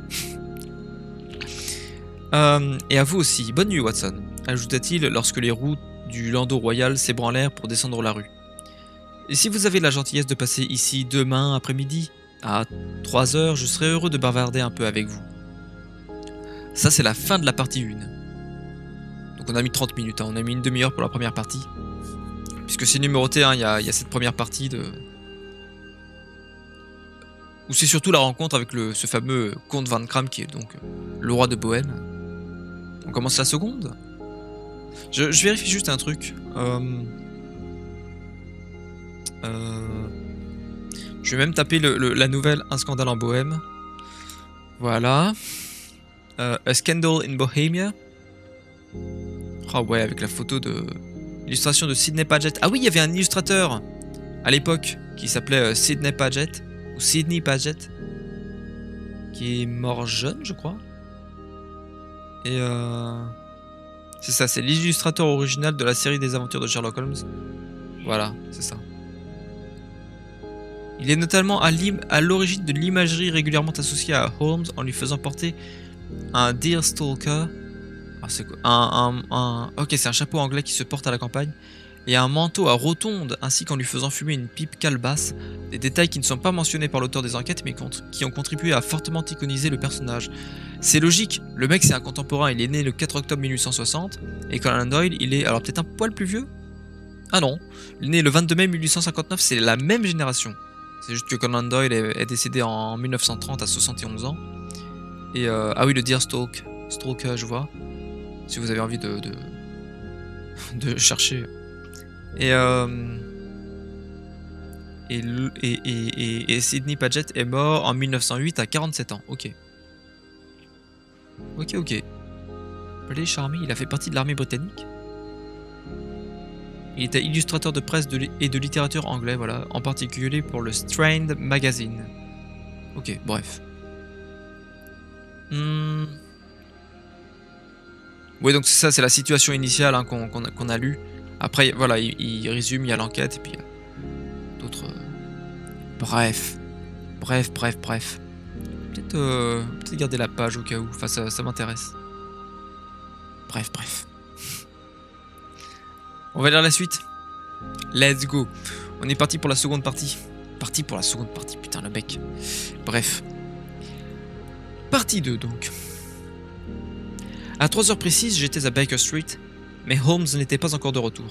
Et à vous aussi. Bonne nuit, Watson, ajouta-t-il lorsque les roues du landau royal s'ébranlèrent pour descendre la rue. Et si vous avez la gentillesse de passer ici demain après-midi, à 3 h, je serai heureux de bavarder un peu avec vous. Ça, c'est la fin de la partie 1. Donc on a mis 30 minutes, hein. On a mis une demi-heure pour la première partie. Puisque c'est numéroté, hein, y a cette première partie de... où c'est surtout la rencontre avec ce fameux comte Van Cram qui est donc le roi de Bohême. On commence la seconde. Je vérifie juste un truc. Je vais même taper la nouvelle Un scandale en Bohême. Voilà. A Scandal in Bohemia. Ah ouais, avec la photo de... L'illustration de Sidney Paget. Ah oui, il y avait un illustrateur à l'époque qui s'appelait Sidney Paget. Ou Sidney Paget. Qui est mort jeune, je crois. Et c'est ça, c'est l'illustrateur original de la série des aventures de Sherlock Holmes. Voilà, c'est ça. Il est notamment à l'origine de l'imagerie régulièrement associée à Holmes en lui faisant porter un Deerstalker. Ah, c'est quoi? Ok, c'est un chapeau anglais qui se porte à la campagne. Et un manteau à rotonde, ainsi qu'en lui faisant fumer une pipe calebasse. Des détails qui ne sont pas mentionnés par l'auteur des enquêtes, mais qui ont contribué à fortement iconiser le personnage. C'est logique, le mec c'est un contemporain, il est né le 4 octobre 1860, et Conan Doyle, il est alors peut-être un poil plus vieux? Ah non, il est né le 22 mai 1859, c'est la même génération. C'est juste que Conan Doyle est décédé en 1930 à 71 ans. Et ah oui, le Deerstalker. Stroke, je vois. Si vous avez envie de chercher. Et, et Sidney Paget est mort en 1908 à 47 ans. Ok. Ok. Blaise Army, il a fait partie de l'armée britannique. Il était illustrateur de presse et de littérature anglais, voilà, en particulier pour le Strand Magazine. Ok, bref. Oui, donc ça, c'est la situation initiale hein, qu'on a lue. Après, voilà, il résume, il y a l'enquête, et puis d'autres... Bref. Peut-être garder la page au cas où, enfin ça m'intéresse. Bref. On va lire la suite. Let's go. On est parti pour la seconde partie. Putain le mec. Bref. Partie 2 donc. À 3h précises, j'étais à Baker Street, mais Holmes n'était pas encore de retour.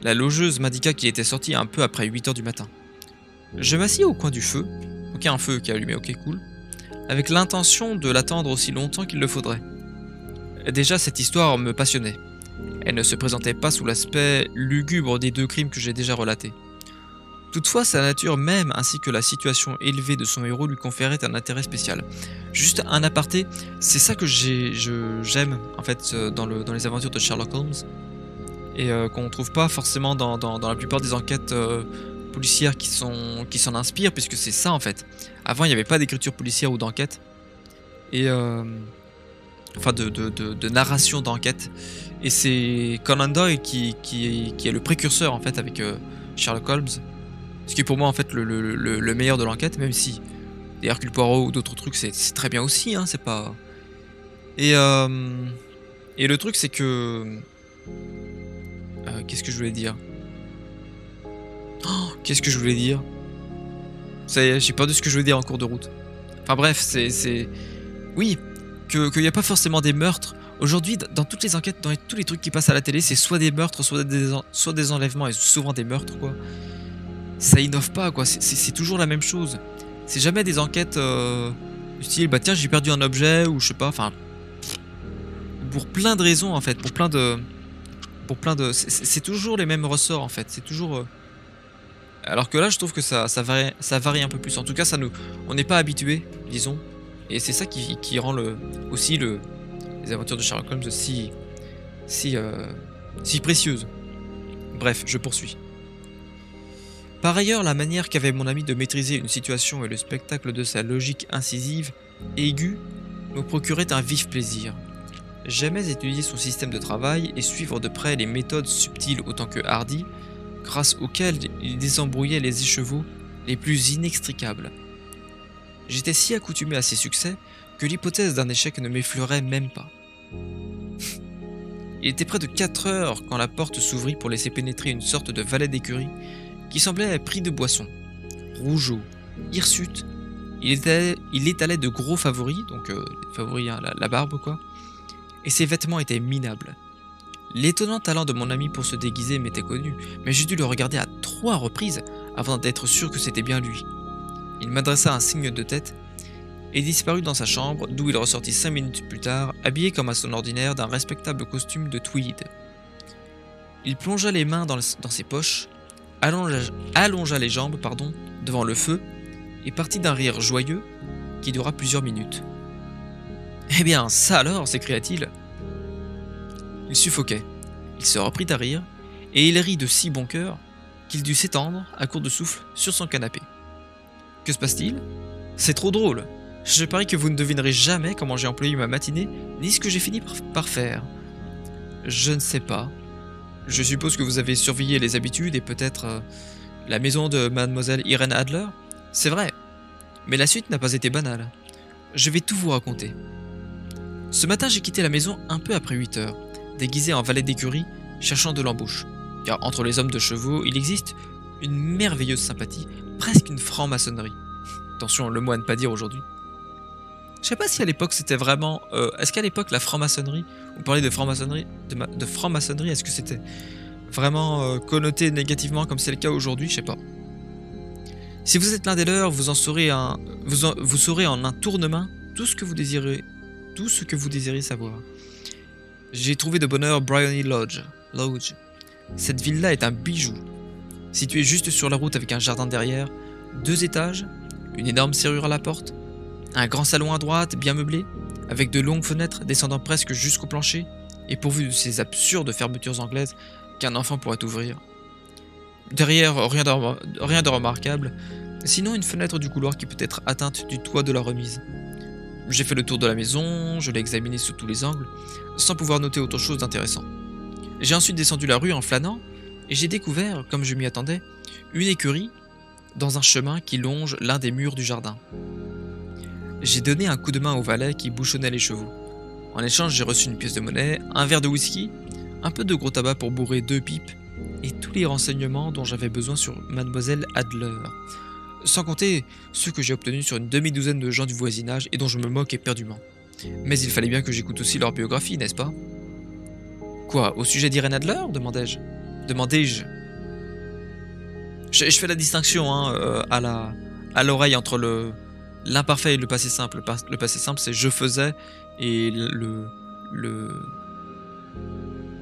La logeuse m'indiqua qu'il était sorti un peu après 8h du matin. Je m'assis au coin du feu, ok un feu qui est allumé, ok cool, avec l'intention de l'attendre aussi longtemps qu'il le faudrait. Déjà cette histoire me passionnait. Elle ne se présentait pas sous l'aspect lugubre des 2 crimes que j'ai déjà relatés. Toutefois, sa nature même ainsi que la situation élevée de son héros lui conféraient un intérêt spécial. Juste un aparté, c'est ça que j'aime en fait dans les aventures de Sherlock Holmes et qu'on trouve pas forcément dans la plupart des enquêtes policières qui s'en inspirent, puisque c'est ça en fait. Avant, il n'y avait pas d'écriture policière ou d'enquête et enfin de narration d'enquête. Et c'est Conan Doyle qui est le précurseur en fait avec Sherlock Holmes. Ce qui est pour moi en fait le meilleur de l'enquête, même si des Hercule Poirot ou d'autres trucs c'est très bien aussi, hein, c'est pas... Et le truc c'est que... qu'est-ce que je voulais dire? Qu'est-ce que je voulais dire? Ça y est, j'ai perdu ce que je voulais dire en cours de route. Enfin bref, c'est... Oui, qu'il n'y a pas forcément des meurtres. Aujourd'hui, dans toutes les enquêtes, dans tous les trucs qui passent à la télé, c'est soit des meurtres, soit des enlèvements, et souvent des meurtres, quoi. Ça innove pas, quoi. C'est toujours la même chose. C'est jamais des enquêtes du style, bah tiens, j'ai perdu un objet, ou je sais pas, enfin... Pour plein de raisons, en fait, pour plein de... C'est toujours les mêmes ressorts, en fait. C'est toujours... Alors que là, je trouve que ça varie un peu plus. En tout cas, on n'est pas habitué, disons. Et c'est ça qui rend aussi les aventures de Sherlock Holmes si précieuses. Bref, je poursuis. Par ailleurs, la manière qu'avait mon ami de maîtriser une situation et le spectacle de sa logique incisive, aiguë, me procurait un vif plaisir. J'aimais étudier son système de travail et suivre de près les méthodes subtiles autant que hardies, grâce auxquelles il désembrouillait les écheveaux les plus inextricables. J'étais si accoutumé à ses succès que l'hypothèse d'un échec ne m'effleurait même pas. Il était près de 4 heures quand la porte s'ouvrit pour laisser pénétrer une sorte de valet d'écurie qui semblait pris de boisson. Rougeau, hirsute, il étalait de gros favoris, donc les favoris, hein, la barbe quoi, et ses vêtements étaient minables. L'étonnant talent de mon ami pour se déguiser m'était connu, mais j'ai dû le regarder à 3 reprises avant d'être sûr que c'était bien lui. Il m'adressa un signe de tête et disparut dans sa chambre, d'où il ressortit 5 minutes plus tard, habillé comme à son ordinaire d'un respectable costume de tweed. Il plongea les mains dans ses poches, allongea les jambes devant le feu et partit d'un rire joyeux qui dura plusieurs minutes. « Eh bien, ça alors !» s'écria-t-il. Il suffoquait. Il se reprit à rire, et il rit de si bon cœur qu'il dut s'étendre, à court de souffle, sur son canapé. Que se passe-t-il? C'est trop drôle. Je parie que vous ne devinerez jamais comment j'ai employé ma matinée, ni ce que j'ai fini par faire. Je ne sais pas. Je suppose que vous avez surveillé les habitudes et peut-être la maison de mademoiselle Irene Adler? C'est vrai. Mais la suite n'a pas été banale. Je vais tout vous raconter. Ce matin, j'ai quitté la maison un peu après 8 heures, déguisé en valet d'écurie, cherchant de l'embauche. Car entre les hommes de chevaux, il existe une merveilleuse sympathie, presque une franc-maçonnerie. Attention, le mot à ne pas dire aujourd'hui. Je sais pas si à l'époque c'était vraiment... est-ce qu'à l'époque la franc-maçonnerie, on parlait de franc-maçonnerie, est-ce que c'était vraiment connoté négativement comme c'est le cas aujourd'hui? Je sais pas. Si vous êtes l'un des leurs, vous saurez en un tournement tout ce que vous désirez tout ce que vous désirez savoir. J'ai trouvé de bonne heure Bryony Lodge. Cette ville-là est un bijou. Située juste sur la route avec un jardin derrière, 2 étages, une énorme serrure à la porte, un grand salon à droite bien meublé, avec de longues fenêtres descendant presque jusqu'au plancher, et pourvu de ces absurdes fermetures anglaises qu'un enfant pourrait ouvrir. Derrière, rien de remarquable, sinon une fenêtre du couloir qui peut être atteinte du toit de la remise. J'ai fait le tour de la maison, je l'ai examinée sous tous les angles, sans pouvoir noter autre chose d'intéressant. J'ai ensuite descendu la rue en flânant, et j'ai découvert, comme je m'y attendais, une écurie dans un chemin qui longe l'un des murs du jardin. J'ai donné un coup de main au valet qui bouchonnait les chevaux. En échange, j'ai reçu une pièce de monnaie, un verre de whisky, un peu de gros tabac pour bourrer 2 pipes, et tous les renseignements dont j'avais besoin sur Mademoiselle Adler. Sans compter ceux que j'ai obtenus sur une demi-douzaine de gens du voisinage et dont je me moque éperdument. Mais il fallait bien que j'écoute aussi leur biographie, n'est-ce pas? Quoi, au sujet d'Irene Adler? Demandai-je. Je fais la distinction à l'oreille entre l'imparfait et le passé simple. Le passé simple, c'est je faisais, et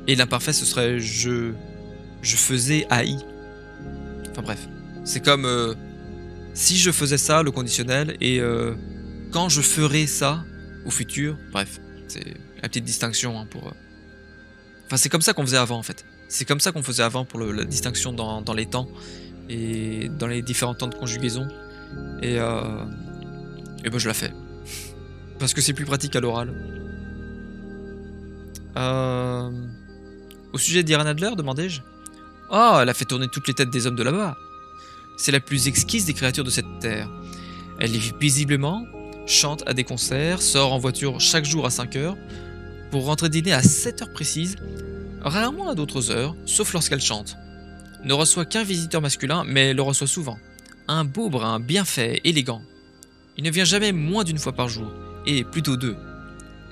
et l'imparfait, ce serait je faisais AI. Enfin bref, c'est comme si je faisais ça, le conditionnel, et quand je ferai ça au futur. Bref, c'est la petite distinction hein, pour. Enfin, c'est comme ça qu'on faisait avant en fait. C'est comme ça qu'on faisait avant pour la distinction dans les temps et dans les différents temps de conjugaison. Et ben je la fais. Parce que c'est plus pratique à l'oral. Au sujet d'Irene Adler, demandai-je. Oh, elle a fait tourner toutes les têtes des hommes de là-bas. C'est la plus exquise des créatures de cette terre. Elle y vit paisiblement, chante à des concerts, sort en voiture chaque jour à 5 heures, pour rentrer dîner à 7 heures précises, rarement à d'autres heures, sauf lorsqu'elle chante. Ne reçoit qu'un visiteur masculin, mais le reçoit souvent. Un beau brun, bien fait, élégant. Il ne vient jamais moins d'1 fois par jour, et plutôt 2.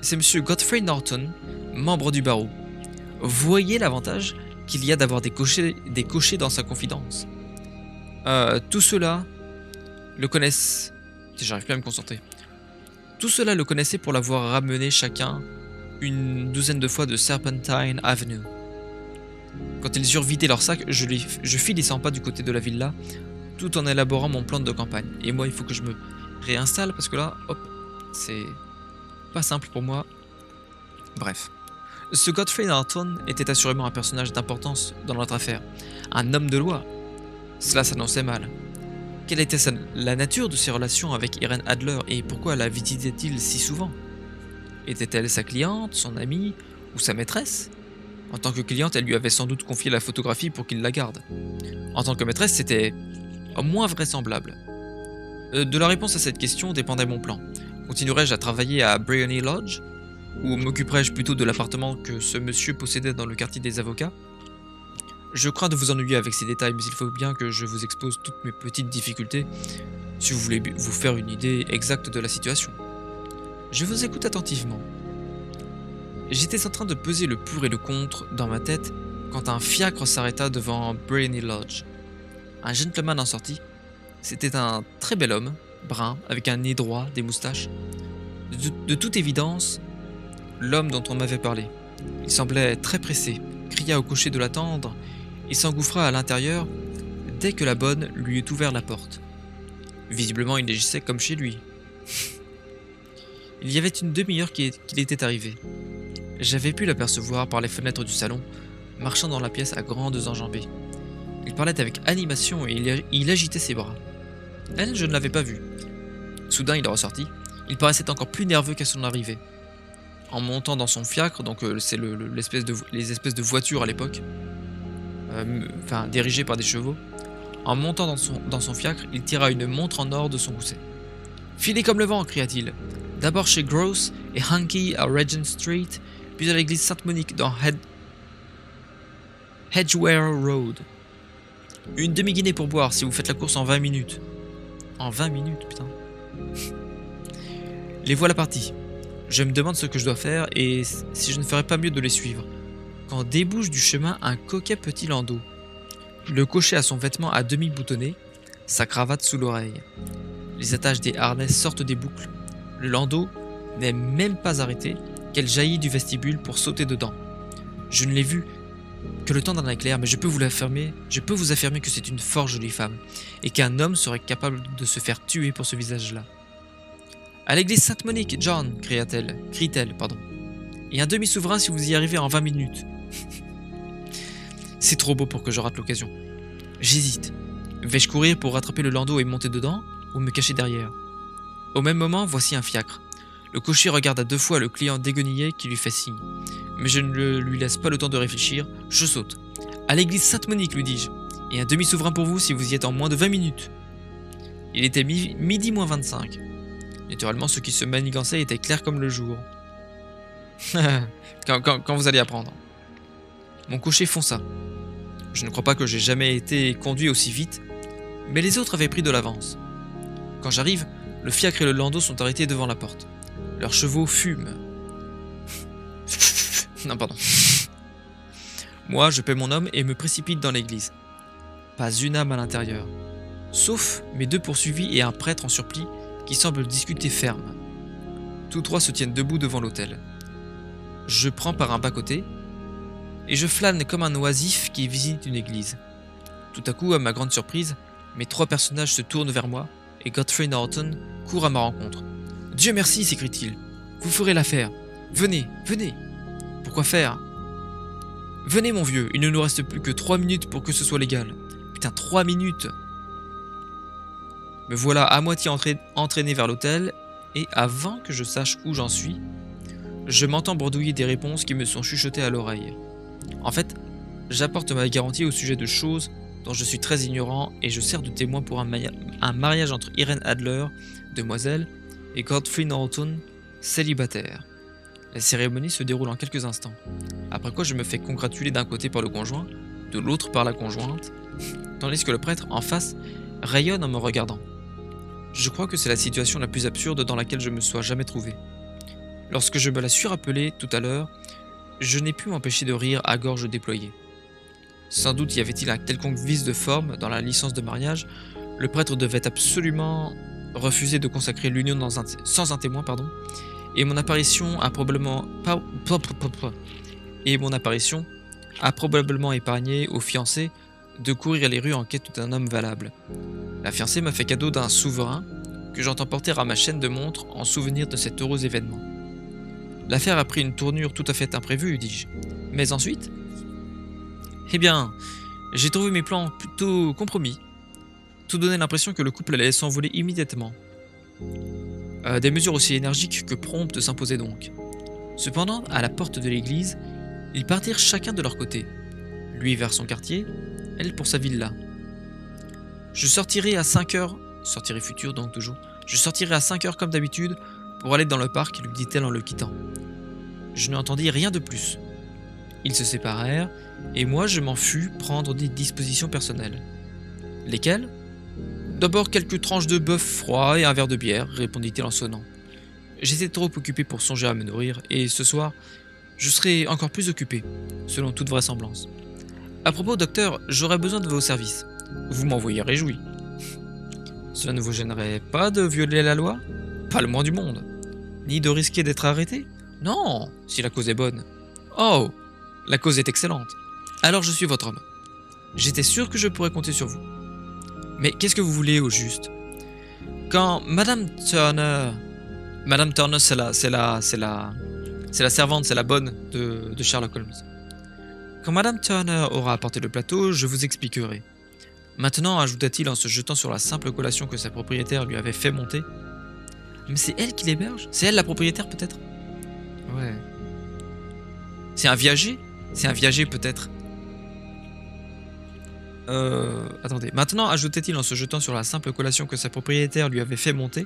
C'est Monsieur Godfrey Norton, membre du barreau. Voyez l'avantage qu'il y a d'avoir des cochers dans sa confidence. Tout cela le connaissent. J'arrive plus à me concentrer. Tout cela le connaissait pour l'avoir ramené chacun une douzaine de fois de Serpentine Avenue. Quand ils eurent vidé leur sac, je fis les 100 pas du côté de la villa, tout en élaborant mon plan de campagne. Et moi, il faut que je me réinstalle parce que là, hop, c'est pas simple pour moi. Bref. Ce Godfrey Norton était assurément un personnage d'importance dans notre affaire. Un homme de loi. Cela s'annonçait mal. Quelle était la nature de ses relations avec Irene Adler et pourquoi la visitait-il si souvent? Était-elle sa cliente, son amie ou sa maîtresse? En tant que cliente, elle lui avait sans doute confié la photographie pour qu'il la garde. En tant que maîtresse, c'était moins vraisemblable. De la réponse à cette question dépendait mon plan. Continuerais-je à travailler à Bryony Lodge? Ou m'occuperais-je plutôt de l'appartement que ce monsieur possédait dans le quartier des avocats? Je crains de vous ennuyer avec ces détails, mais il faut bien que je vous expose toutes mes petites difficultés si vous voulez vous faire une idée exacte de la situation. Je vous écoute attentivement. J'étais en train de peser le pour et le contre dans ma tête quand un fiacre s'arrêta devant Bryony Lodge. Un gentleman en sortit. C'était un très bel homme, brun, avec un nez droit, des moustaches. De toute évidence, l'homme dont on m'avait parlé. Il semblait très pressé, cria au cocher de l'attendre et s'engouffra à l'intérieur dès que la bonne lui eut ouvert la porte. Visiblement, il agissait comme chez lui. Il y avait une demi-heure qu'il était arrivé. J'avais pu l'apercevoir par les fenêtres du salon, marchant dans la pièce à grandes enjambées. Il parlait avec animation et il agitait ses bras. Elle, je ne l'avais pas vue. Soudain, il est ressorti. Il paraissait encore plus nerveux qu'à son arrivée. En montant dans son fiacre, donc c'est les espèces de voitures à l'époque, dirigées par des chevaux. En montant dans son fiacre, il tira une montre en or de son gousset. « Filez comme le vent !» cria-t-il. « D'abord chez Gross et Hanky à Regent Street, puis à l'église Sainte-Monique dans Hedgeware Road. Une demi-guinée pour boire si vous faites la course en 20 minutes. » En 20 minutes, putain. Les voilà partis. Je me demande ce que je dois faire et si je ne ferais pas mieux de les suivre. Quand débouche du chemin un coquet petit landau. Le cocher a son vêtement à demi boutonné, sa cravate sous l'oreille. Les attaches des harnais sortent des boucles. Le landau n'est même pas arrêtée qu'elle jaillit du vestibule pour sauter dedans. Je ne l'ai vue que le temps d'un éclair, mais je peux vous affirmer que c'est une fort jolie femme, et qu'un homme serait capable de se faire tuer pour ce visage-là. À l'église Sainte-Monique, John, crie-t-elle, pardon. Et un demi-souverain si vous y arrivez en 20 minutes. C'est trop beau pour que je rate l'occasion. J'hésite. Vais-je courir pour rattraper le landau et monter dedans, ou me cacher derrière? Au même moment, voici un fiacre. Le cocher regarde à deux fois le client déguenillé qui lui fait signe. Mais je ne lui laisse pas le temps de réfléchir, je saute. À l'église Sainte-Monique, lui dis-je. Et un demi-souverain pour vous si vous y êtes en moins de 20 minutes. Il était midi moins 25. Naturellement, ce qui se manigançait était clair comme le jour. quand vous allez apprendre. Mon cocher fonça. Je ne crois pas que j'ai jamais été conduit aussi vite, mais les autres avaient pris de l'avance. Quand j'arrive, le fiacre et le landau sont arrêtés devant la porte. Leurs chevaux fument. Non, pardon. Moi, je paie mon homme et me précipite dans l'église. Pas une âme à l'intérieur, sauf mes deux poursuivis et un prêtre en surplis qui semblent discuter ferme. Tous trois se tiennent debout devant l'autel. Je prends par un bas-côté et je flâne comme un oisif qui visite une église. Tout à coup, à ma grande surprise, mes trois personnages se tournent vers moi et Godfrey Norton court à ma rencontre. « Dieu merci !» s'écrie-t-il. « Vous ferez l'affaire. Venez, venez !» « Pourquoi faire ?»« Venez mon vieux, il ne nous reste plus que 3 minutes pour que ce soit légal. » Putain, 3 minutes! Me voilà à moitié entraîné vers l'hôtel, et avant que je sache où j'en suis, je m'entends bredouiller des réponses qui me sont chuchotées à l'oreille. En fait, j'apporte ma garantie au sujet de choses dont je suis très ignorant et je sers de témoin pour un mariage entre Irene Adler, demoiselle, et Godfrey Norton, célibataire. La cérémonie se déroule en quelques instants, après quoi je me fais congratuler d'un côté par le conjoint, de l'autre par la conjointe, tandis que le prêtre en face rayonne en me regardant. Je crois que c'est la situation la plus absurde dans laquelle je me sois jamais trouvé. Lorsque je me la suis rappelée tout à l'heure, je n'ai pu m'empêcher de rire à gorge déployée. Sans doute y avait-il un quelconque vice de forme dans la licence de mariage, le prêtre devait absolument refuser de consacrer l'union sans un témoin, et mon apparition a probablement épargné aux fiancés de courir les rues en quête d'un homme valable. La fiancée m'a fait cadeau d'un souverain que j'entends porter à ma chaîne de montre en souvenir de cet heureux événement. L'affaire a pris une tournure tout à fait imprévue, dis-je. Mais ensuite, eh bien, j'ai trouvé mes plans plutôt compromis. Tout donnait l'impression que le couple allait s'envoler immédiatement. Des mesures aussi énergiques que promptes s'imposaient donc. Cependant, à la porte de l'église, ils partirent chacun de leur côté. Lui vers son quartier, elle pour sa villa. Je sortirai à 5 heures, sortirai futur donc toujours, je sortirai à 5 heures comme d'habitude pour aller dans le parc, lui dit-elle en le quittant. Je n'entendis rien de plus. Ils se séparèrent, et moi je m'en fus prendre des dispositions personnelles. Lesquelles ? D'abord quelques tranches de bœuf froid et un verre de bière, répondit-il en sonnant. J'étais trop occupé pour songer à me nourrir, et ce soir, je serai encore plus occupé, selon toute vraisemblance. À propos, docteur, j'aurais besoin de vos services. Vous m'en voyez réjoui. Cela ne vous gênerait pas de violer la loi? Pas le moins du monde. Ni de risquer d'être arrêté? Non, si la cause est bonne. Oh, la cause est excellente. Alors je suis votre homme. J'étais sûr que je pourrais compter sur vous. Mais qu'est-ce que vous voulez au juste? Quand Madame Turner, c'est la servante, c'est la bonne de Sherlock Holmes. Quand Madame Turner aura apporté le plateau, je vous expliquerai. Maintenant, ajouta-t-il en se jetant sur la simple collation que sa propriétaire lui avait fait monter. Mais c'est elle qui l'héberge? C'est elle la propriétaire peut-être? Ouais. C'est un viager? C'est un viager peut-être. Attendez. Maintenant, ajoutait-il en se jetant sur la simple collation que sa propriétaire lui avait fait monter,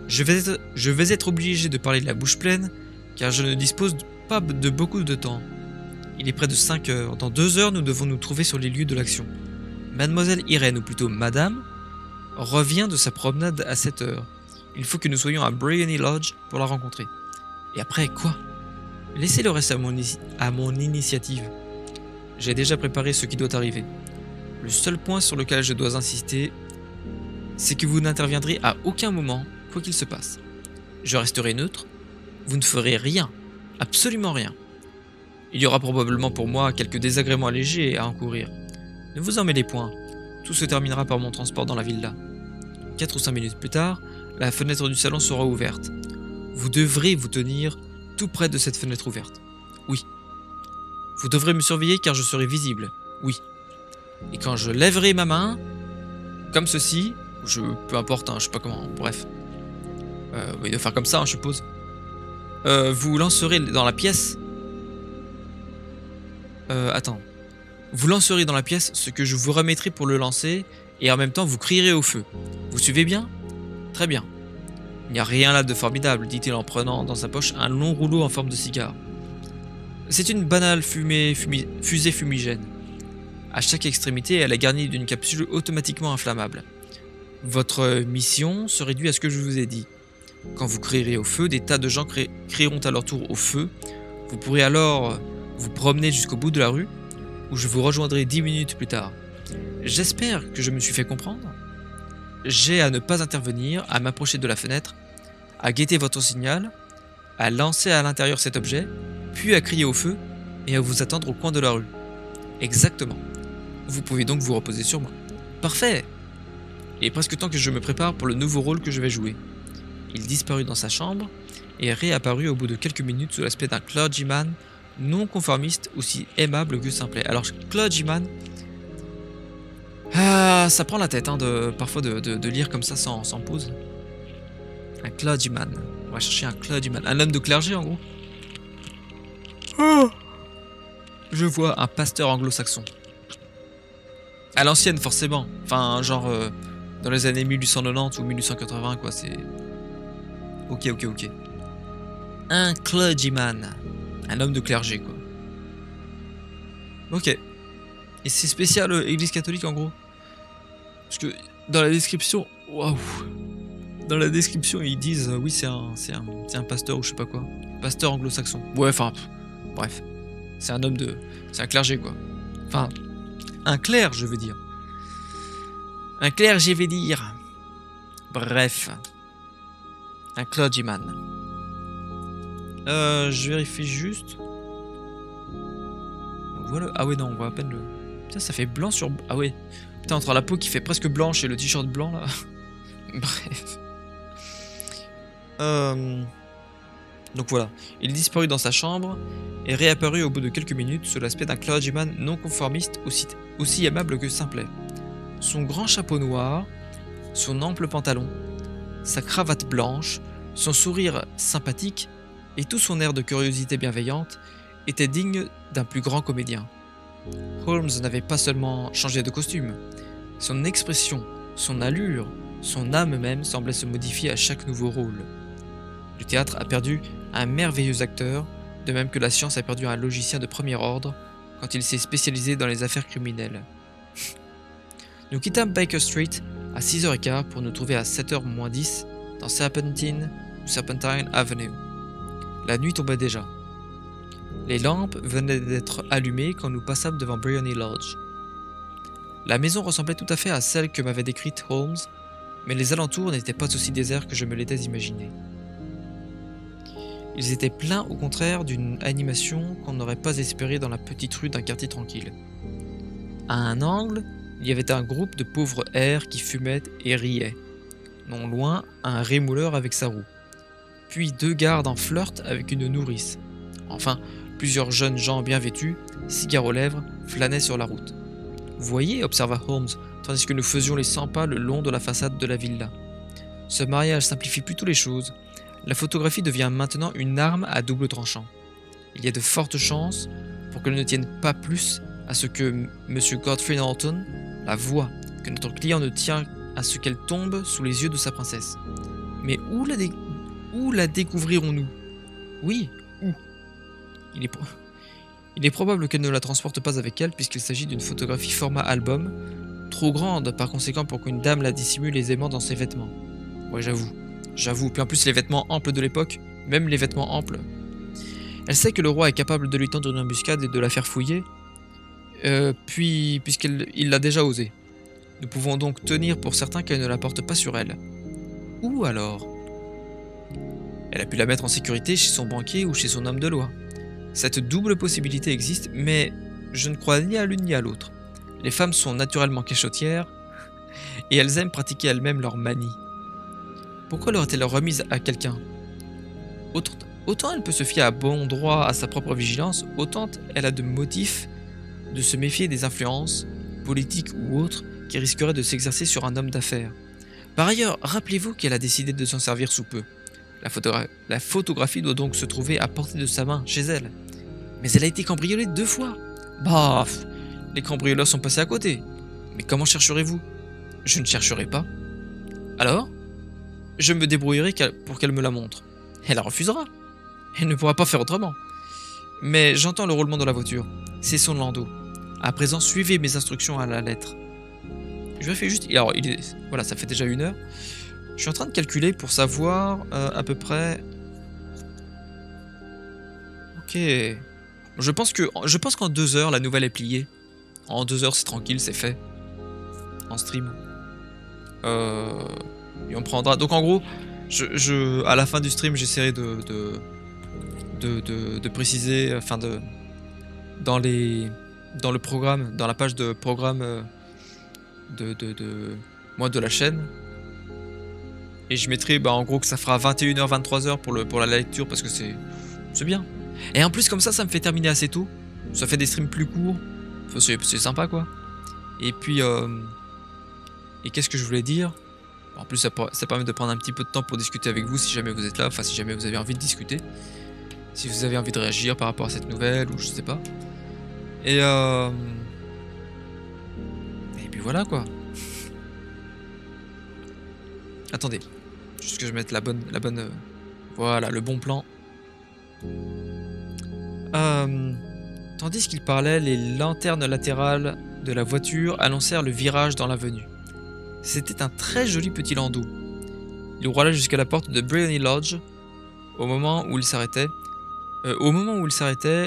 je vais être obligé de parler de la bouche pleine, car je ne dispose pas de beaucoup de temps. Il est près de 5 heures. Dans 2 heures, nous devons nous trouver sur les lieux de l'action. Mademoiselle Irène, ou plutôt Madame, revient de sa promenade à 7 heures. Il faut que nous soyons à Briony Lodge pour la rencontrer. Et après, quoi? Laissez le reste à mon initiative. J'ai déjà préparé ce qui doit arriver. Le seul point sur lequel je dois insister, c'est que vous n'interviendrez à aucun moment, quoi qu'il se passe. Je resterai neutre. Vous ne ferez rien. Absolument rien. Il y aura probablement pour moi quelques désagréments légers à encourir. Ne vous en mêlez point. Tout se terminera par mon transport dans la villa. 4 ou 5 minutes plus tard, la fenêtre du salon sera ouverte. Vous devrez vous tenir tout près de cette fenêtre ouverte. Oui. Vous devrez me surveiller car je serai visible. Oui. Et quand je lèverai ma main, comme ceci, peu importe, hein, je sais pas comment, bref. Oui, de faire comme ça, hein, je suppose. Vous lancerez dans la pièce. Attends. Vous lancerez dans la pièce ce que je vous remettrai pour le lancer, et en même temps vous crierez au feu. Vous suivez bien? Très bien. Il n'y a rien là de formidable, dit-il en prenant dans sa poche un long rouleau en forme de cigare. C'est une banale fusée fumigène. À chaque extrémité, elle est garnie d'une capsule automatiquement inflammable. Votre mission se réduit à ce que je vous ai dit. Quand vous crierez au feu, des tas de gens crieront à leur tour au feu. Vous pourrez alors vous promener jusqu'au bout de la rue, où je vous rejoindrai 10 minutes plus tard. J'espère que je me suis fait comprendre. J'ai à ne pas intervenir, à m'approcher de la fenêtre, à guetter votre signal, à lancer à l'intérieur cet objet, puis à crier au feu et à vous attendre au coin de la rue. Exactement. Vous pouvez donc vous reposer sur moi. Parfait. Il est presque temps que je me prépare pour le nouveau rôle que je vais jouer. Il disparut dans sa chambre et réapparut au bout de quelques minutes sous l'aspect d'un clergyman non conformiste aussi aimable que simplet. Alors, clergyman, ça prend la tête hein, parfois de lire comme ça sans pause. Un clergyman. On va chercher un clergyman. Un homme de clergé en gros. Oh, je vois un pasteur anglo-saxon. À l'ancienne forcément. Enfin genre dans les années 1890 ou 1880 quoi. C'est... Ok. Un clergyman. Un homme de clergé quoi. Ok. Et c'est spécial église catholique en gros. Parce que dans la description... Waouh. Dans la description ils disent oui c'est un pasteur ou je sais pas quoi. Pasteur anglo-saxon. Ouais enfin... Bref. C'est un homme de... C'est un clergé quoi. Enfin... Un clerc je veux dire. Un clerc je vais dire. Bref. Un clergyman. Je vérifie juste. Voilà. Ah ouais non on voit à peine le... Putain ça fait blanc sur... Ah ouais. Putain entre la peau qui fait presque blanche et le t-shirt blanc là. Bref. Donc voilà. Il disparut dans sa chambre et réapparut au bout de quelques minutes sous l'aspect d'un clergyman non conformiste aussi aimable que simplet. Son grand chapeau noir, son ample pantalon, sa cravate blanche, son sourire sympathique et tout son air de curiosité bienveillante étaient dignes d'un plus grand comédien. Holmes n'avait pas seulement changé de costume, son expression, son allure, son âme même semblait se modifier à chaque nouveau rôle. Le théâtre a perdu un merveilleux acteur, de même que la science a perdu un logicien de premier ordre quand il s'est spécialisé dans les affaires criminelles. Nous quittâmes Baker Street à 6h15 pour nous trouver à 7h moins 10 dans Serpentine Avenue. La nuit tombait déjà. Les lampes venaient d'être allumées quand nous passâmes devant Briony Lodge. La maison ressemblait tout à fait à celle que m'avait décrite Holmes, mais les alentours n'étaient pas aussi déserts que je me l'étais imaginé. Ils étaient pleins au contraire d'une animation qu'on n'aurait pas espérée dans la petite rue d'un quartier tranquille. À un angle, il y avait un groupe de pauvres hères qui fumaient et riaient. Non loin, un rémouleur avec sa roue. Puis 2 gardes en flirt avec une nourrice. Enfin, plusieurs jeunes gens bien vêtus, cigares aux lèvres, flânaient sur la route. Vous voyez, observa Holmes, tandis que nous faisions les 100 pas le long de la façade de la villa. Ce mariage simplifie plutôt les choses. La photographie devient maintenant une arme à double tranchant. Il y a de fortes chances pour qu'elle ne tienne pas plus à ce que M. Godfrey Norton la voie, que notre client ne tient à ce qu'elle tombe sous les yeux de sa princesse. Mais où la découvrirons-nous? Oui, où? Il est probable qu'elle ne la transporte pas avec elle puisqu'il s'agit d'une photographie format album, trop grande par conséquent pour qu'une dame la dissimule aisément dans ses vêtements. Ouais, j'avoue. Puis en plus les vêtements amples de l'époque, même les vêtements amples. Elle sait que le roi est capable de lui tendre une embuscade et de la faire fouiller, puisqu'il l'a déjà osé. Nous pouvons donc tenir pour certain qu'elle ne la porte pas sur elle. Où alors? Elle a pu la mettre en sécurité chez son banquier ou chez son homme de loi. Cette double possibilité existe, mais je ne crois ni à l'une ni à l'autre. Les femmes sont naturellement cachottières, et elles aiment pratiquer elles-mêmes leurs manies. Pourquoi l'aurait-elle remise à quelqu'un? Autant elle peut se fier à bon droit à sa propre vigilance, autant elle a de motifs de se méfier des influences, politiques ou autres, qui risqueraient de s'exercer sur un homme d'affaires. Par ailleurs, rappelez-vous qu'elle a décidé de s'en servir sous peu. La photographie doit donc se trouver à portée de sa main, chez elle. Mais elle a été cambriolée 2 fois. Bah, les cambrioleurs sont passés à côté. Mais comment chercherez-vous? Je ne chercherai pas. Alors? Je me débrouillerai pour qu'elle me la montre. Elle la refusera. Elle ne pourra pas faire autrement. Mais j'entends le roulement de la voiture. C'est son landau. À présent, suivez mes instructions à la lettre. Je fais juste... Alors, voilà, ça fait déjà 1 heure. Je suis en train de calculer pour savoir à peu près... Ok. Je pense qu'en 2 heures, la nouvelle est pliée. En 2 heures, c'est tranquille, c'est fait. En stream. Et on prendra... Donc en gros, à la fin du stream, j'essaierai de préciser... Enfin, dans le programme, dans la page de programme de la chaîne. Et je mettrai en gros que ça fera 21h, 23h pour la lecture parce que c'est bien. Et en plus comme ça me fait terminer assez tôt. Ça fait des streams plus courts. Enfin, c'est sympa quoi. Et puis et qu'est-ce que je voulais dire? En plus ça permet de prendre un petit peu de temps pour discuter avec vous si jamais vous êtes là. Enfin si jamais vous avez envie de discuter. Si vous avez envie de réagir par rapport à cette nouvelle ou je sais pas. Et puis voilà quoi. Attendez. Juste que je mette la bonne voilà, le bon plan. Tandis qu'il parlait, les lanternes latérales de la voiture annoncèrent le virage dans l'avenue. C'était un très joli petit landau. Il roula jusqu'à la porte de Briony Lodge. Au moment où il s'arrêtait,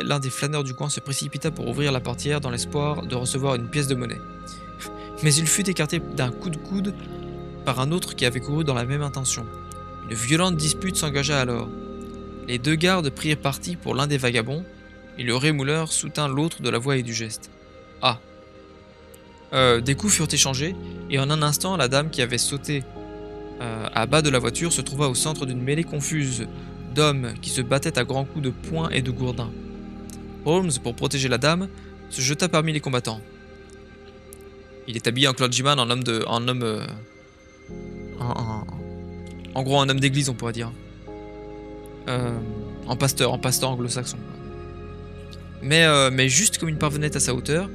l'un des flâneurs du coin se précipita pour ouvrir la portière dans l'espoir de recevoir une pièce de monnaie. Mais il fut écarté d'un coup de coude par un autre qui avait couru dans la même intention. Une violente dispute s'engagea alors. Les 2 gardes prirent parti pour l'un des vagabonds, et le rémouleur soutint l'autre de la voix et du geste. Ah. Des coups furent échangés, et en un instant, la dame qui avait sauté à bas de la voiture se trouva au centre d'une mêlée confuse d'hommes qui se battaient à grands coups de poing et de gourdin. Holmes, pour protéger la dame, se jeta parmi les combattants. Il est habillé en clergyman, en gros un homme d'église on pourrait dire. En pasteur anglo-saxon. Mais juste comme il parvenait à sa hauteur,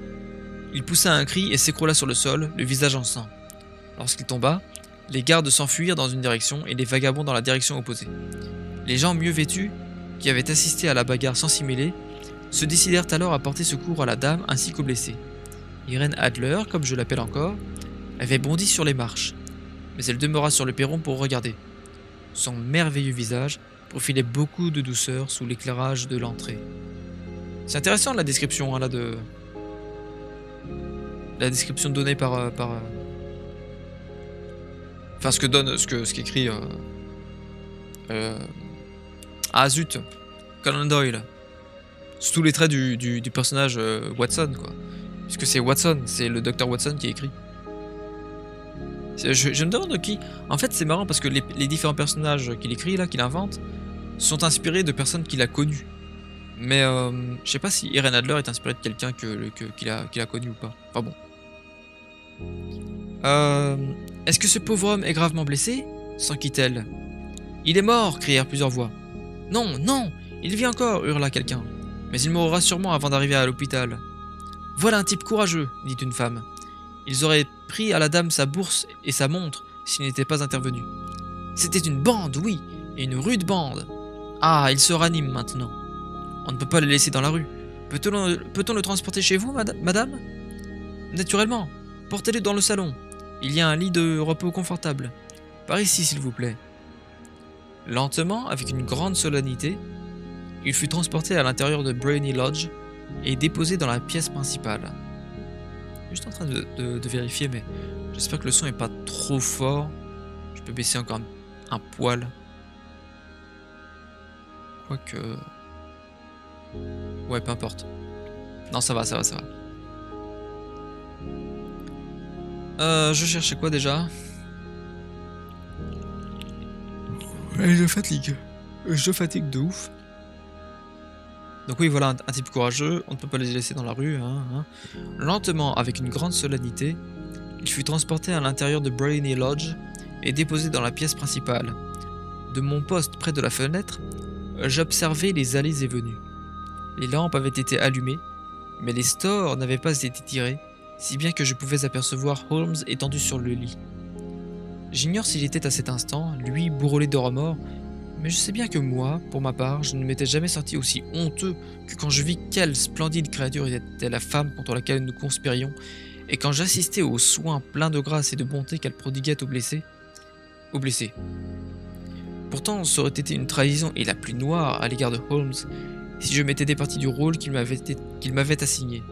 il poussa un cri et s'écroula sur le sol, le visage en sang. Lorsqu'il tomba, les gardes s'enfuirent dans une direction et les vagabonds dans la direction opposée. Les gens mieux vêtus, qui avaient assisté à la bagarre sans s'y mêler, se décidèrent alors à porter secours à la dame ainsi qu'aux blessés. Irène Adler, comme je l'appelle encore, avait bondi sur les marches, mais elle demeura sur le perron pour regarder. Son merveilleux visage profilait beaucoup de douceur sous l'éclairage de l'entrée. C'est intéressant la description là de... La description donnée par... Enfin ce qu'écrit... Ah zut, Conan Doyle. Sous les traits du personnage Watson quoi. Puisque c'est Watson, c'est le docteur Watson qui écrit. Je me demande qui... En fait c'est marrant parce que les différents personnages qu'il écrit là, qu'il invente, sont inspirés de personnes qu'il a connues. Mais je sais pas si Irene Adler est inspirée de quelqu'un qu'il a connu ou pas. Enfin bon. Est-ce que ce pauvre homme est gravement blessé? S'enquit-elle. Il est mort, crièrent plusieurs voix. Non, non, il vit encore, hurla quelqu'un. Mais il mourra sûrement avant d'arriver à l'hôpital. Voilà un type courageux, dit une femme. Ils auraient pris à la dame sa bourse et sa montre s'il n'était pas intervenu. C'était une bande, oui, et une rude bande. Ah, il se ranime maintenant. On ne peut pas le laisser dans la rue. Peut-on le transporter chez vous, madame? Naturellement. Portez-le dans le salon. Il y a un lit de repos confortable. Par ici, s'il vous plaît. Lentement, avec une grande solennité, il fut transporté à l'intérieur de Briony Lodge et déposé dans la pièce principale. Je suis juste en train de vérifier, mais j'espère que le son est pas trop fort. Je peux baisser encore un poil. Quoique... Ouais, peu importe. Non, ça va, ça va, ça va. Je cherchais quoi déjà? Ouais, je fatigue. Je fatigue de ouf. Donc oui, voilà, un type courageux, on ne peut pas les laisser dans la rue. Hein. Lentement, avec une grande solennité, il fut transporté à l'intérieur de Brainy Lodge et déposé dans la pièce principale. De mon poste près de la fenêtre, j'observais les allées et venues. Les lampes avaient été allumées, mais les stores n'avaient pas été tirés, si bien que je pouvais apercevoir Holmes étendu sur le lit. J'ignore s'il était à cet instant, lui bourrelé de remords, mais je sais bien que moi, pour ma part, je ne m'étais jamais senti aussi honteux que quand je vis quelle splendide créature était la femme contre laquelle nous conspirions, et quand j'assistais aux soins pleins de grâce et de bonté qu'elle prodiguait aux blessés. Pourtant, ça aurait été une trahison et la plus noire à l'égard de Holmes si je m'étais départi du rôle qu'il m'avait assigné.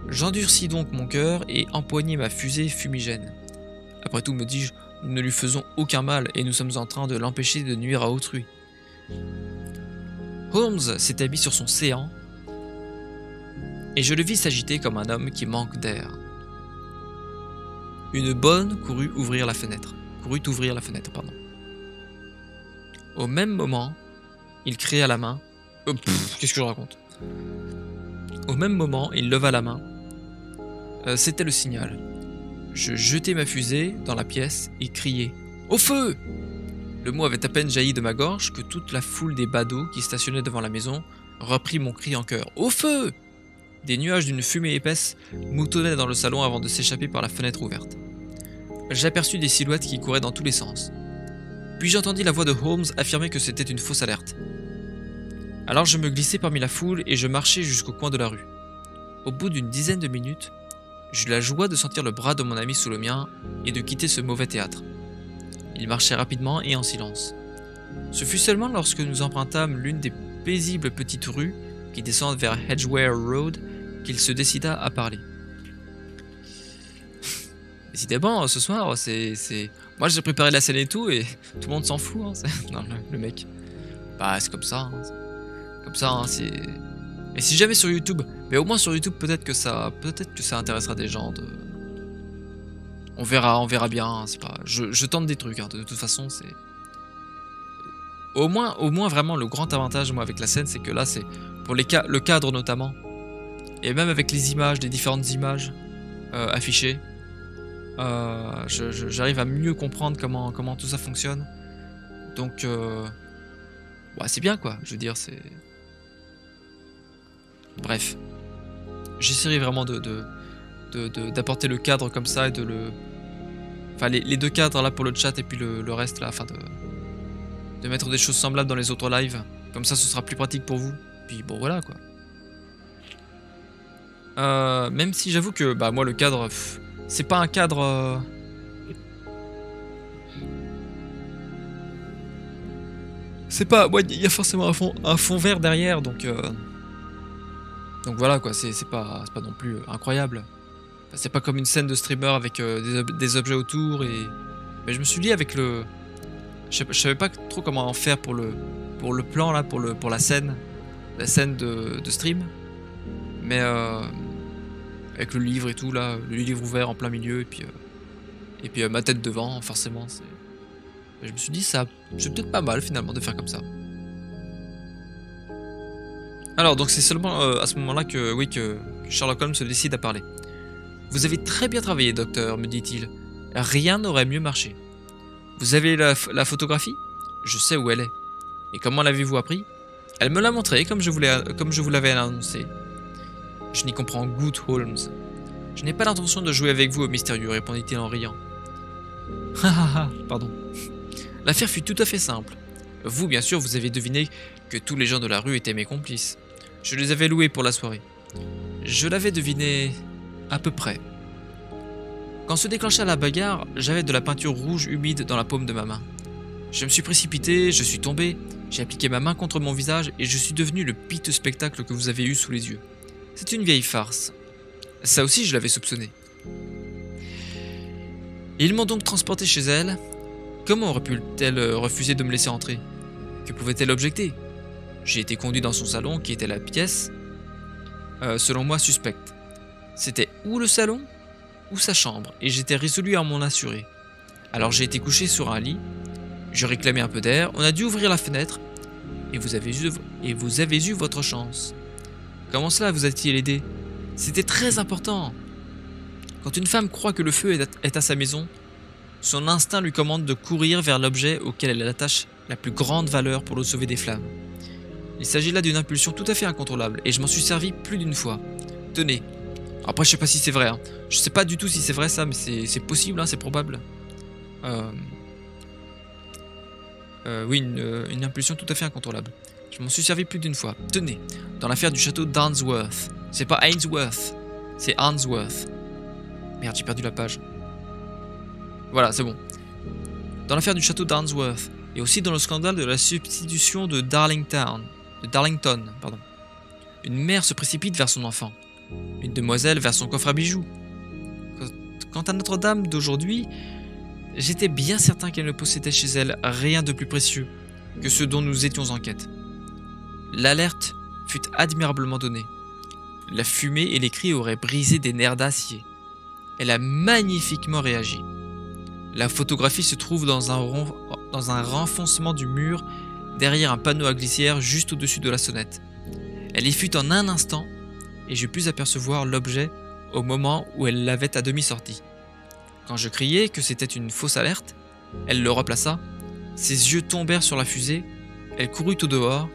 J'endurcis donc mon cœur et empoignai ma fusée fumigène. Après tout, me dis-je, nous ne lui faisons aucun mal et nous sommes en train de l'empêcher de nuire à autrui. Holmes s'établit sur son séant et je le vis s'agiter comme un homme qui manque d'air. Une bonne courut ouvrir la fenêtre. Au même moment, il cria à la main. Qu'est-ce que je raconte? Au même moment, il leva la main. C'était le signal. Je jetai ma fusée dans la pièce et criai « Au feu !» Le mot avait à peine jailli de ma gorge que toute la foule des badauds qui stationnaient devant la maison reprit mon cri en chœur « Au feu !» Des nuages d'une fumée épaisse moutonnaient dans le salon avant de s'échapper par la fenêtre ouverte. J'aperçus des silhouettes qui couraient dans tous les sens. Puis j'entendis la voix de Holmes affirmer que c'était une fausse alerte. Alors je me glissai parmi la foule et je marchai jusqu'au coin de la rue. Au bout d'une dizaine de minutes, j'eus la joie de sentir le bras de mon ami sous le mien et de quitter ce mauvais théâtre. Il marchait rapidement et en silence. Ce fut seulement lorsque nous empruntâmes l'une des paisibles petites rues qui descendent vers Edgware Road qu'il se décida à parler. Décidément, ce soir, c'est... Moi j'ai préparé la scène et tout le monde s'en fout. Hein, non, le mec. Bah c'est comme ça. Hein, comme ça, hein, c'est... Et si jamais sur YouTube, mais au moins sur YouTube peut-être que ça intéressera des gens de... On verra bien, hein, c'est pas... Je tente des trucs, hein, de toute façon, c'est... Au moins vraiment le grand avantage moi avec la scène, c'est que là c'est pour le cadre notamment, et même avec les images, les différentes images affichées, j'arrive à mieux comprendre comment tout ça fonctionne. Donc ouais, c'est bien quoi, je veux dire c'est... Bref, j'essaierai vraiment d'apporter le cadre comme ça et de le... Enfin les deux cadres là pour le chat et puis le reste là, afin de mettre des choses semblables dans les autres lives. Comme ça ce sera plus pratique pour vous. Puis bon voilà quoi. Même si j'avoue que bah moi le cadre, c'est pas un cadre... C'est pas... Ouais, il y a forcément un fond vert derrière, donc voilà quoi, c'est pas non plus incroyable. Enfin, c'est pas comme une scène de streamer avec des objets autour et... Mais je me suis dit avec le... Je savais pas trop comment en faire pour le plan là, pour la scène de stream. Mais avec le livre et tout là, le livre ouvert en plein milieu et puis ma tête devant, forcément. Je me suis dit c'est peut-être pas mal finalement de faire comme ça. Alors donc c'est seulement à ce moment-là que Sherlock Holmes se décide à parler. Vous avez très bien travaillé, docteur, me dit-il. Rien n'aurait mieux marché. Vous avez la photographie? Je sais où elle est. Et comment l'avez-vous appris? Elle me l'a montré comme je vous l'avais annoncé. Je n'y comprends goutte, Holmes. Je n'ai pas l'intention de jouer avec vous au mystérieux, répondit-il en riant. Pardon. L'affaire fut tout à fait simple. Vous, bien sûr, vous avez deviné que tous les gens de la rue étaient mes complices. Je les avais loués pour la soirée. Je l'avais deviné à peu près. Quand se déclencha la bagarre, j'avais de la peinture rouge humide dans la paume de ma main. Je me suis précipité, je suis tombé, j'ai appliqué ma main contre mon visage et je suis devenu le piteux spectacle que vous avez eu sous les yeux. C'est une vieille farce. Ça aussi, je l'avais soupçonné. Ils m'ont donc transporté chez elle. Comment aurait-elle refuser de me laisser entrer? Que pouvait-elle objecter? J'ai été conduit dans son salon, qui était la pièce, selon moi, suspecte. C'était ou le salon, ou sa chambre, et j'étais résolu à m'en assurer. Alors j'ai été couché sur un lit, je réclamais un peu d'air, on a dû ouvrir la fenêtre, et vous avez eu votre chance. Comment cela vous a-t-il aidé? C'était très important. Quand une femme croit que le feu est à sa maison, son instinct lui commande de courir vers l'objet auquel elle attache la plus grande valeur pour le sauver des flammes. Il s'agit là d'une impulsion tout à fait incontrôlable, et je m'en suis servi plus d'une fois. Tenez. Après, je sais pas si c'est vrai. Hein. Je sais pas du tout si c'est vrai ça, mais c'est possible, hein, c'est probable. Oui, une impulsion tout à fait incontrôlable. Je m'en suis servi plus d'une fois. Tenez, dans l'affaire du château d'Arnsworth. C'est pas Ainsworth, c'est Arnsworth. Merde, j'ai perdu la page. Voilà, c'est bon. Dans l'affaire du château d'Arnsworth, et aussi dans le scandale de la substitution de Darlington, pardon. Une mère se précipite vers son enfant. Une demoiselle vers son coffre à bijoux. Quant à Notre-Dame d'aujourd'hui, j'étais bien certain qu'elle ne possédait chez elle rien de plus précieux que ce dont nous étions en quête. L'alerte fut admirablement donnée. La fumée et les cris auraient brisé des nerfs d'acier. Elle a magnifiquement réagi. La photographie se trouve dans un renfoncement du mur, derrière un panneau à glissière juste au-dessus de la sonnette. Elle y fut en un instant, et je pus apercevoir l'objet au moment où elle l'avait à demi sorti. Quand je criai que c'était une fausse alerte, elle le replaça, ses yeux tombèrent sur la fusée, elle courut au dehors,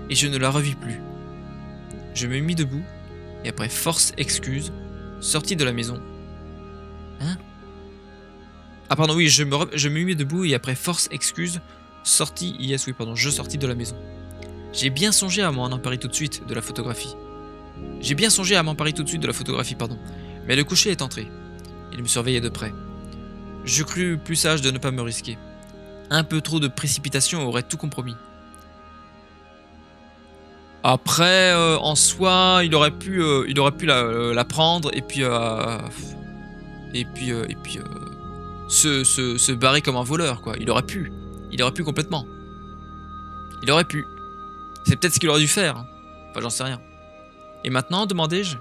et je ne la revis plus. Je me mis debout, et après force excuse, sortis de la maison. Hein? Ah pardon, oui, je me mis debout, et après force excuse, je sortis de la maison. J'ai bien songé à m'en emparer tout de suite de la photographie. Mais le coucher est entré. Il me surveillait de près. Je crus plus sage de ne pas me risquer. Un peu trop de précipitation aurait tout compromis. Après, en soi, il aurait pu la prendre et puis se barrer comme un voleur, quoi. Il aurait pu complètement. Il aurait pu. C'est peut-être ce qu'il aurait dû faire. Hein. Enfin, j'en sais rien. Et maintenant, demandai-je,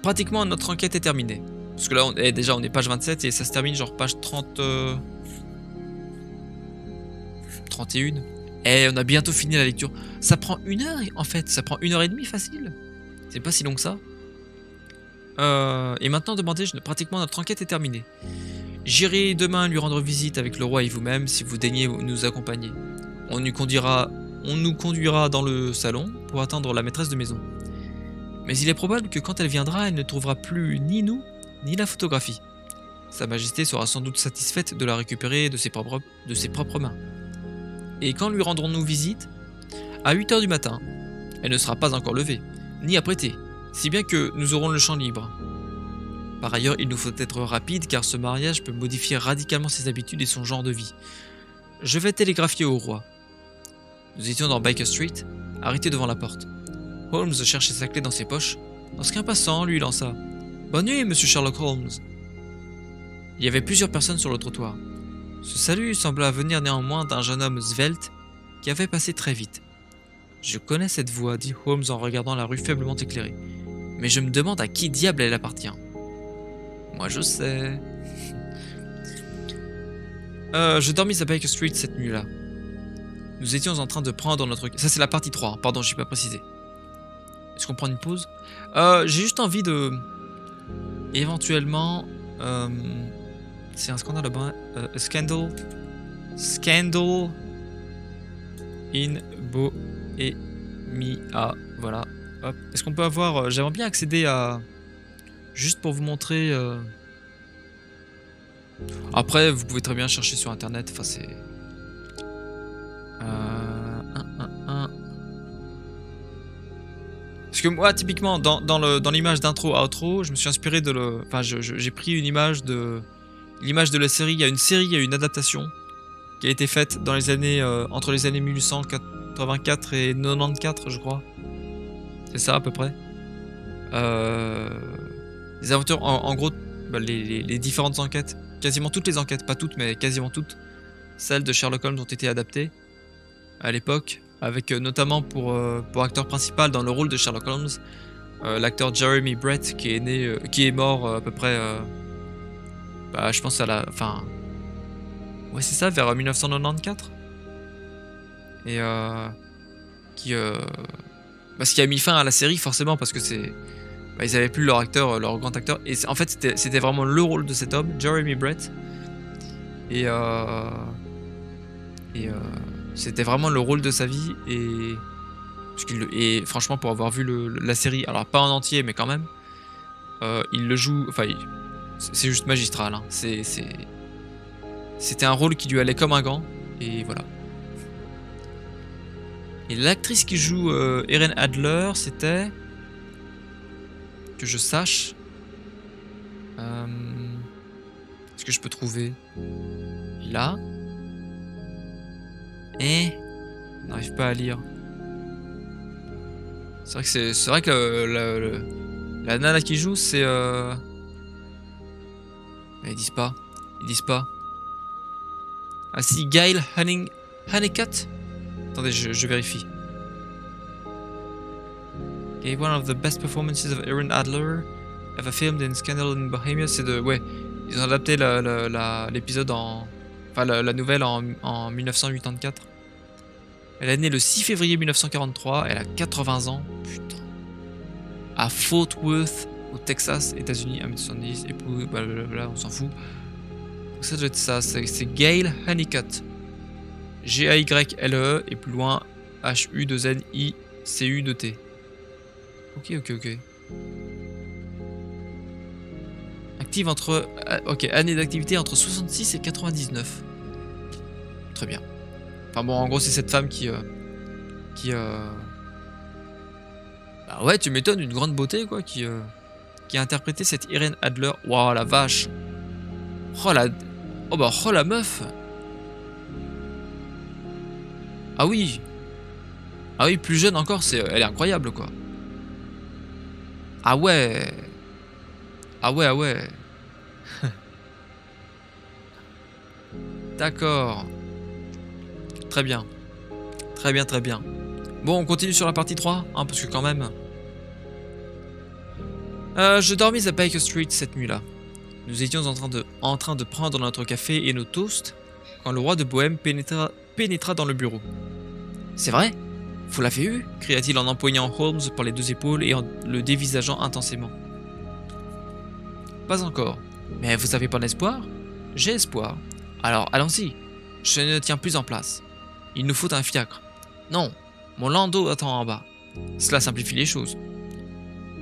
pratiquement notre enquête est terminée. Parce que là, on est page 27 et ça se termine genre page 30... 31. Et on a bientôt fini la lecture. Ça prend 1 heure en fait, ça prend 1h30 facile. C'est pas si long que ça. Et maintenant, demandez-je, pratiquement notre enquête est terminée. J'irai demain lui rendre visite avec le roi et vous-même si vous daignez nous accompagner. On nous conduira dans le salon pour attendre la maîtresse de maison. Mais il est probable que quand elle viendra, elle ne trouvera plus ni nous, ni la photographie. Sa Majesté sera sans doute satisfaite de la récupérer de ses propres mains. Et quand lui rendrons-nous visite? À 8h du matin. Elle ne sera pas encore levée, ni apprêtée, si bien que nous aurons le champ libre. Par ailleurs, il nous faut être rapide car ce mariage peut modifier radicalement ses habitudes et son genre de vie. Je vais télégraphier au roi. Nous étions dans Baker Street, arrêtés devant la porte. Holmes cherchait sa clé dans ses poches, lorsqu'un passant lui lança « Bonne nuit, monsieur Sherlock Holmes !» Il y avait plusieurs personnes sur le trottoir. Ce salut sembla venir néanmoins d'un jeune homme svelte qui avait passé très vite. « Je connais cette voix, dit Holmes en regardant la rue faiblement éclairée. Mais je me demande à qui diable elle appartient. »« Moi je sais. » Je dormis à Baker Street cette nuit-là. Nous étions en train de prendre notre... Ça c'est la partie 3, hein. Pardon, je n'ai pas précisé. Est-ce qu'on prend une pause? J'ai juste envie de... Éventuellement... c'est un scandale là-bas. Scandal in Bohemia. Voilà. Hop. Est-ce qu'on peut avoir... J'aimerais bien accéder à... Juste pour vous montrer... Après, vous pouvez très bien chercher sur internet. Enfin, c'est... Parce que moi, typiquement, dans l'image d'intro-outro, je me suis inspiré de le... Enfin, j'ai pris une image de... L'image de la série. Il y a une adaptation qui a été faite dans les années... entre les années 1884 et 94, je crois. C'est ça, à peu près. Les aventures, en gros, bah, les différentes enquêtes, quasiment toutes les enquêtes, pas toutes, mais quasiment toutes, celles de Sherlock Holmes ont été adaptées à l'époque avec notamment pour acteur principal dans le rôle de Sherlock Holmes, l'acteur Jeremy Brett qui est mort à peu près, bah, je pense à la fin. Ouais, c'est ça, vers 1994. Et qui, bah, ce qui a mis fin à la série forcément parce que bah, ils avaient plus leur acteur, leur grand acteur. Et en fait, c'était vraiment le rôle de cet homme, Jeremy Brett. Et c'était vraiment le rôle de sa vie. Et franchement, pour avoir vu la série, alors pas en entier, mais quand même, il le joue. Enfin, c'est juste magistral. Hein. C'était un rôle qui lui allait comme un gant. Et voilà. Et l'actrice qui joue Erin Adler, c'était... Que je sache... Est-ce que je peux trouver... Là... Et... On n'arrive pas à lire. C'est vrai que la nana qui joue, c'est... Ils disent pas. Ils disent pas. Ah si, Gail Honeycutt. Attendez, je vérifie. Okay, one of the best performances of Erin Adler ever filmed in Scandal in Bohemia. C'est de... Ouais, ils ont adapté l'épisode en... Enfin, la nouvelle en 1984. Elle est née le 6 février 1943. Elle a 80 ans. Putain. À Fort Worth, au Texas, États-Unis, 1m70. Et puis, blablabla, on s'en fout. Donc ça doit être ça. C'est Gail Honeycutt. Gayle et plus loin HU2NICU2T. Ok. Active entre... Ok, année d'activité entre 66 et 99. Très bien. Enfin bon, en gros, c'est cette femme qui... Bah ouais, tu m'étonnes, une grande beauté, quoi, qui a interprété cette Erin Adler. Waouh, la vache. Oh la... Oh bah, oh la meuf. Ah oui. Ah oui, plus jeune encore, elle est incroyable, quoi. Ah ouais. Ah ouais. D'accord. Très bien. Très bien. Bon, on continue sur la partie 3, hein, parce que quand même... je dormis à Baker Street cette nuit-là. Nous étions en train de prendre notre café et nos toasts, quand le roi de Bohême pénétra dans le bureau. « C'est vrai ? Vous l'avez eu » cria-t-il en empoignant Holmes par les 2 épaules et en le dévisageant intensément. « Pas encore. Mais vous avez pas d'espoir ? J'ai espoir. Alors allons-y. Je ne tiens plus en place. Il nous faut un fiacre. Non, mon landau attend en bas. Cela simplifie les choses. »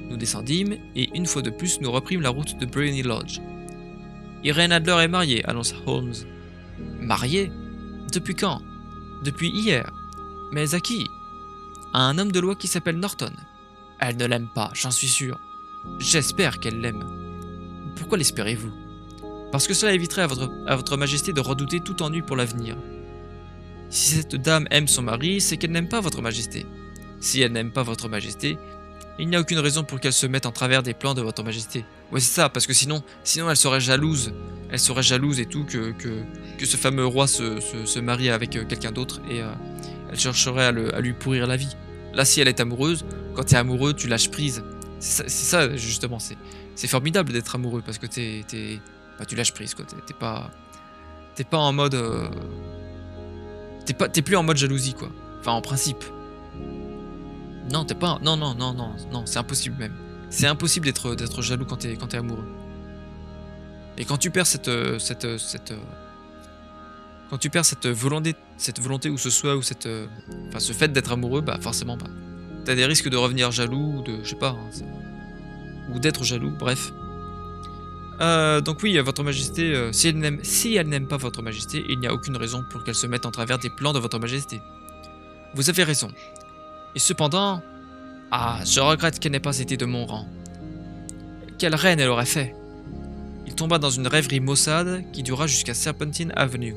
Nous descendîmes et une fois de plus nous reprîmes la route de Briony Lodge. « Irene Adler est mariée, annonça Holmes. »« Mariée ? Depuis quand ? » ?»« Depuis hier. » « Mais à qui ? » ?»« À un homme de loi qui s'appelle Norton. »« Elle ne l'aime pas, j'en suis sûr. »« J'espère qu'elle l'aime. »« Pourquoi l'espérez-vous ? » ?»« Parce que cela éviterait à votre majesté de redouter tout ennui pour l'avenir. Si cette dame aime son mari, c'est qu'elle n'aime pas votre majesté. Si elle n'aime pas votre majesté, il n'y a aucune raison pour qu'elle se mette en travers des plans de votre majesté. Ouais, c'est ça, parce que sinon elle serait jalouse. Elle serait jalouse et tout que ce fameux roi se marie avec quelqu'un d'autre et elle chercherait à lui pourrir la vie. Là, si elle est amoureuse, quand t'es amoureux, tu lâches prise. C'est ça, justement, c'est formidable d'être amoureux parce que bah, tu lâches prise, quoi. T'es pas en mode... T'es plus en mode jalousie, quoi. Enfin, en principe. Non, t'es pas... Non, c'est impossible même. C'est impossible d'être jaloux quand t'es amoureux. Et quand tu perds quand tu perds cette volonté ou ce fait d'être amoureux, bah forcément, bah, t'as des risques de revenir jaloux, ou de, je sais pas, hein, ou d'être jaloux, bref. Donc oui, votre majesté, si elle n'aime pas votre majesté, il n'y a aucune raison pour qu'elle se mette en travers des plans de votre majesté. Vous avez raison. Et cependant, je regrette qu'elle n'ait pas été de mon rang. Quelle reine elle aurait fait? Il tomba dans une rêverie maussade qui dura jusqu'à Serpentine Avenue.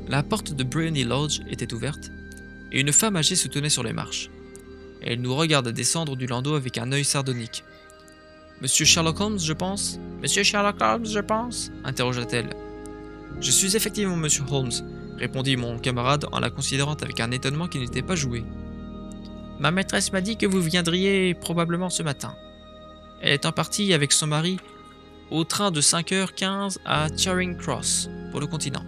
La porte de Briony Lodge était ouverte, et une femme âgée se tenait sur les marches. Elle nous regarda descendre du landau avec un œil sardonique. « Monsieur Sherlock Holmes, je pense ?»« Monsieur Sherlock Holmes, je pense ?» interrogea-t-elle. « Je suis effectivement Monsieur Holmes, répondit mon camarade en la considérant avec un étonnement qui n'était pas joué. Ma maîtresse m'a dit que vous viendriez probablement ce matin. Elle est en partie avec son mari au train de 5h15 à Charing Cross, pour le continent.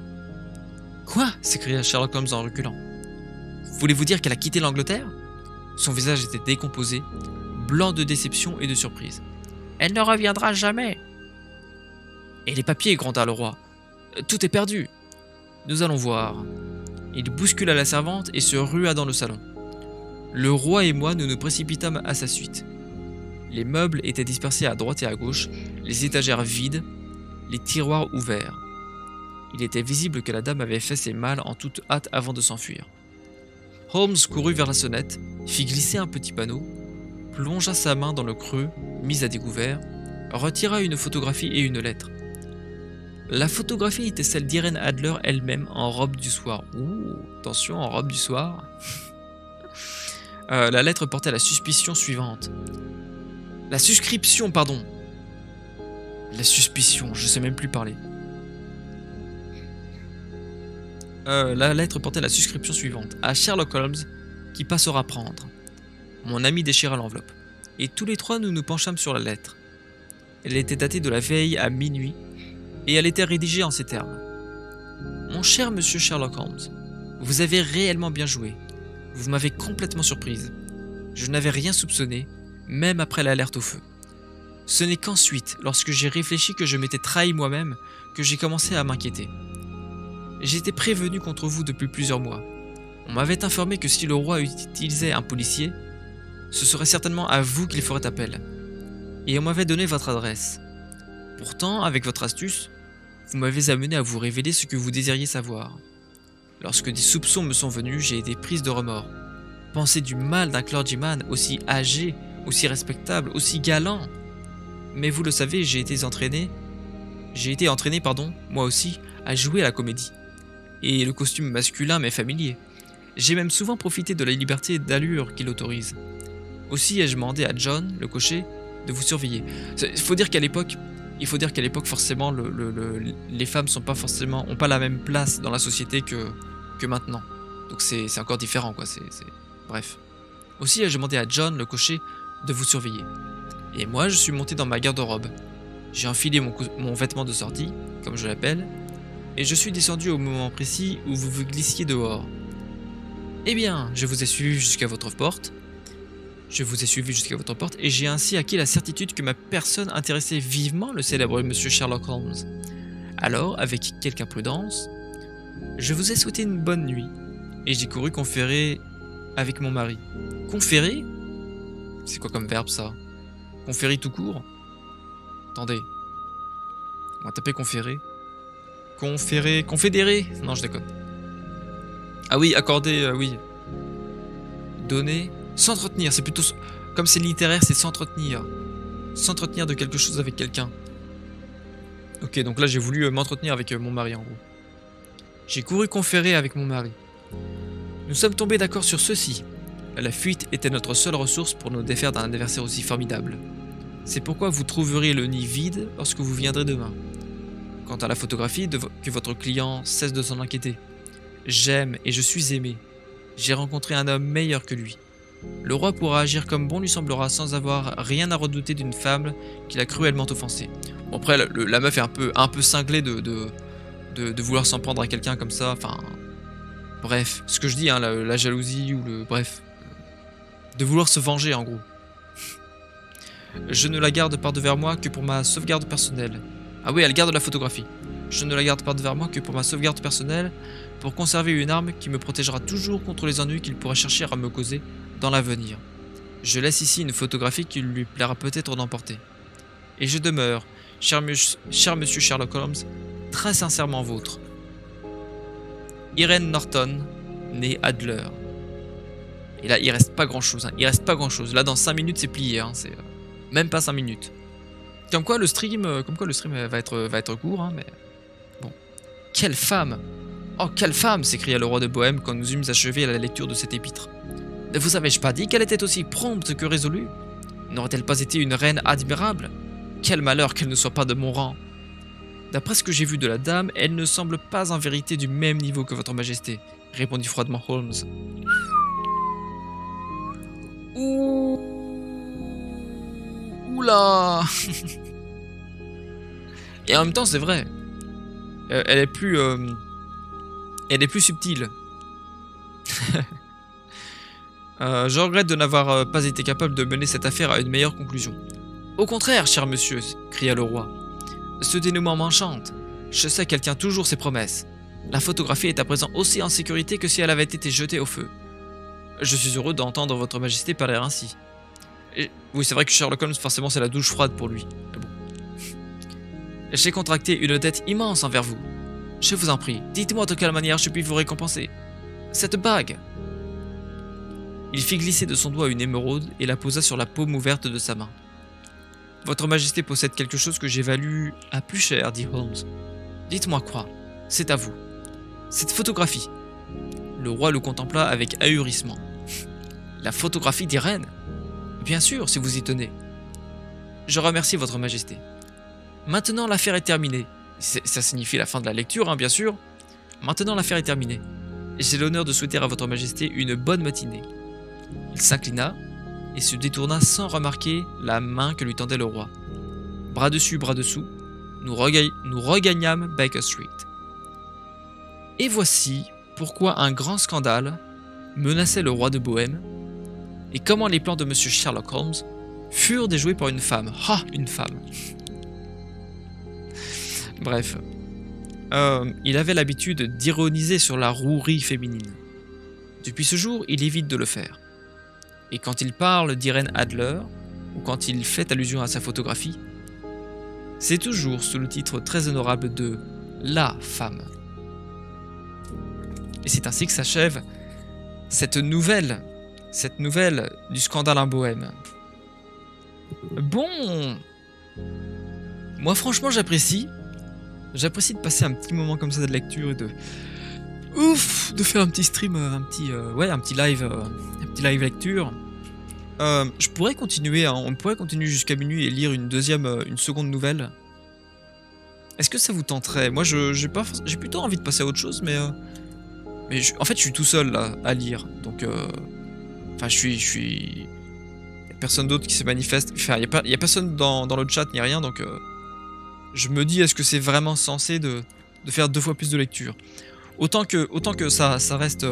Quoi? S'écria Sherlock Holmes en reculant. Voulez-vous dire qu'elle a quitté l'Angleterre? Son visage était décomposé, blanc de déception et de surprise. Elle ne reviendra jamais. Et les papiers, gronda le roi. Tout est perdu. Nous allons voir. Il bouscula la servante et se rua dans le salon. Le roi et moi, nous nous précipitâmes à sa suite. Les meubles étaient dispersés à droite et à gauche, les étagères vides, les tiroirs ouverts. Il était visible que la dame avait fait ses malles en toute hâte avant de s'enfuir. Holmes courut vers la sonnette, fit glisser un petit panneau, plongea sa main dans le creux, mis à découvert, retira une photographie et une lettre. La photographie était celle d'Irene Adler elle-même en robe du soir. Ouh, attention, en robe du soir. La lettre portait la suspicion suivante. La suscription, pardon. La suspicion, je sais même plus parler. La lettre portait la suscription suivante. À Sherlock Holmes, qui passera prendre. Mon ami déchira l'enveloppe. Et tous les trois, nous nous penchâmes sur la lettre. Elle était datée de la veille à minuit, et elle était rédigée en ces termes. Mon cher monsieur Sherlock Holmes, vous avez réellement bien joué. Vous m'avez complètement surprise. Je n'avais rien soupçonné, même après l'alerte au feu. Ce n'est qu'ensuite, lorsque j'ai réfléchi que je m'étais trahi moi-même, que j'ai commencé à m'inquiéter. J'étais prévenu contre vous depuis plusieurs mois. On m'avait informé que si le roi utilisait un policier, ce serait certainement à vous qu'il ferait appel. Et on m'avait donné votre adresse. Pourtant, avec votre astuce, vous m'avez amené à vous révéler ce que vous désiriez savoir. Lorsque des soupçons me sont venus, j'ai été prise de remords. Penser du mal d'un clergyman aussi âgé, aussi respectable, aussi galant. Mais vous le savez, j'ai été entraîné, moi aussi, à jouer à la comédie. Et le costume masculin m'est familier. J'ai même souvent profité de la liberté d'allure qu'il autorise. Aussi ai-je demandé à John, le cocher, de vous surveiller. Il faut dire qu'à l'époque, forcément, les femmes n'ont pas la même place dans la société que maintenant. Donc c'est encore différent, quoi. Bref. Aussi ai-je demandé à John, le cocher, de vous surveiller. Et moi, je suis monté dans ma garde-robe. J'ai enfilé mon vêtement de sortie, comme je l'appelle, et je suis descendu au moment précis où vous vous glissiez dehors. Eh bien, je vous ai suivi jusqu'à votre porte. Et j'ai ainsi acquis la certitude que ma personne intéressait vivement le célèbre monsieur Sherlock Holmes. Alors, avec quelque imprudence, je vous ai souhaité une bonne nuit, et j'ai couru conférer avec mon mari. Conférer? C'est quoi comme verbe ça? Conférer tout court? Attendez. On va taper conférer. Confédérer? Non, je déconne. Ah oui, accorder, oui. Donner. S'entretenir, c'est plutôt... Comme c'est littéraire, c'est s'entretenir. S'entretenir de quelque chose avec quelqu'un. Ok, donc là j'ai voulu m'entretenir avec mon mari en gros. J'ai couru conférer avec mon mari. Nous sommes tombés d'accord sur ceci. La fuite était notre seule ressource pour nous défaire d'un adversaire aussi formidable. C'est pourquoi vous trouverez le nid vide lorsque vous viendrez demain. Quant à la photographie, que votre client cesse de s'en inquiéter. J'aime et je suis aimé. J'ai rencontré un homme meilleur que lui. Le roi pourra agir comme bon lui semblera sans avoir rien à redouter d'une femme qu'il a cruellement offensée. Bon, après, la meuf est un peu cinglée de vouloir s'en prendre à quelqu'un comme ça. Enfin, bref, ce que je dis, hein, la jalousie ou bref, de vouloir se venger en gros. Je ne la garde par devers moi que pour ma sauvegarde personnelle. Ah oui, elle garde la photographie. Je ne la garde par devers moi que pour ma sauvegarde personnelle, pour conserver une arme qui me protégera toujours contre les ennuis qu'il pourra chercher à me causer dans l'avenir. Je laisse ici une photographie qui lui plaira peut-être d'emporter. Et je demeure, cher monsieur Sherlock Holmes, très sincèrement vôtre. Irene Norton, née Adler. Et là, il reste pas grand-chose. Hein. Il reste pas grand-chose. Là, dans 5 minutes, c'est plié. Hein. C'est même pas 5 minutes. Comme quoi, le stream va être court. Hein, mais bon. Quelle femme! Oh, quelle femme! S'écria le roi de Bohême quand nous eûmes achevé à la lecture de cet épître. Ne vous avais-je pas dit qu'elle était aussi prompte que résolue? N'aurait-elle pas été une reine admirable? Quel malheur qu'elle ne soit pas de mon rang! D'après ce que j'ai vu de la dame, elle ne semble pas en vérité du même niveau que votre majesté, répondit froidement Holmes. Ouh. Oula. Et en même temps, c'est vrai. Elle est plus subtile. Je regrette de n'avoir pas été capable de mener cette affaire à une meilleure conclusion. Au contraire, cher monsieur, cria le roi. Ce dénouement m'enchante. Je sais qu'elle tient toujours ses promesses. La photographie est à présent aussi en sécurité que si elle avait été jetée au feu. Je suis heureux d'entendre votre majesté parler ainsi. Et, oui, c'est vrai que Sherlock Holmes, forcément, c'est la douche froide pour lui. Mais bon. J'ai contracté une dette immense envers vous. Je vous en prie, dites-moi de quelle manière je puis vous récompenser. Cette bague. Il fit glisser de son doigt une émeraude et la posa sur la paume ouverte de sa main. Votre majesté possède quelque chose que j'évalue à plus cher, dit Holmes. Dites-moi quoi, c'est à vous. Cette photographie. Le roi le contempla avec ahurissement. La photographie d'Irène? Bien sûr, si vous y tenez. Je remercie votre majesté. Maintenant, l'affaire est terminée. Ça signifie la fin de la lecture, hein, bien sûr. Maintenant, l'affaire est terminée. J'ai l'honneur de souhaiter à votre majesté une bonne matinée. Il s'inclina et se détourna sans remarquer la main que lui tendait le roi. Bras dessus, bras dessous, nous regagnâmes Baker Street. Et voici pourquoi un grand scandale menaçait le roi de Bohême et comment les plans de M. Sherlock Holmes furent déjoués par une femme. Ah, une femme. Bref. Il avait l'habitude d'ironiser sur la rouerie féminine. Depuis ce jour, il évite de le faire. Et quand il parle d'Irène Adler, ou quand il fait allusion à sa photographie, c'est toujours sous le titre très honorable de « La femme ». Et c'est ainsi que s'achève cette nouvelle du scandale en Bohême. Bon, moi franchement j'apprécie de passer un petit moment comme ça de lecture et de faire un petit stream, un petit live lecture. Je pourrais continuer, hein, on pourrait continuer jusqu'à minuit et lire une seconde nouvelle. Est-ce que ça vous tenterait? Moi j'ai plutôt envie de passer à autre chose, mais en fait je suis tout seul là à lire, donc enfin je suis y a personne d'autre qui se manifeste, enfin y a personne dans le chat ni rien, donc je me dis, est-ce que c'est vraiment censé de faire 2 fois plus de lecture? Autant que ça reste...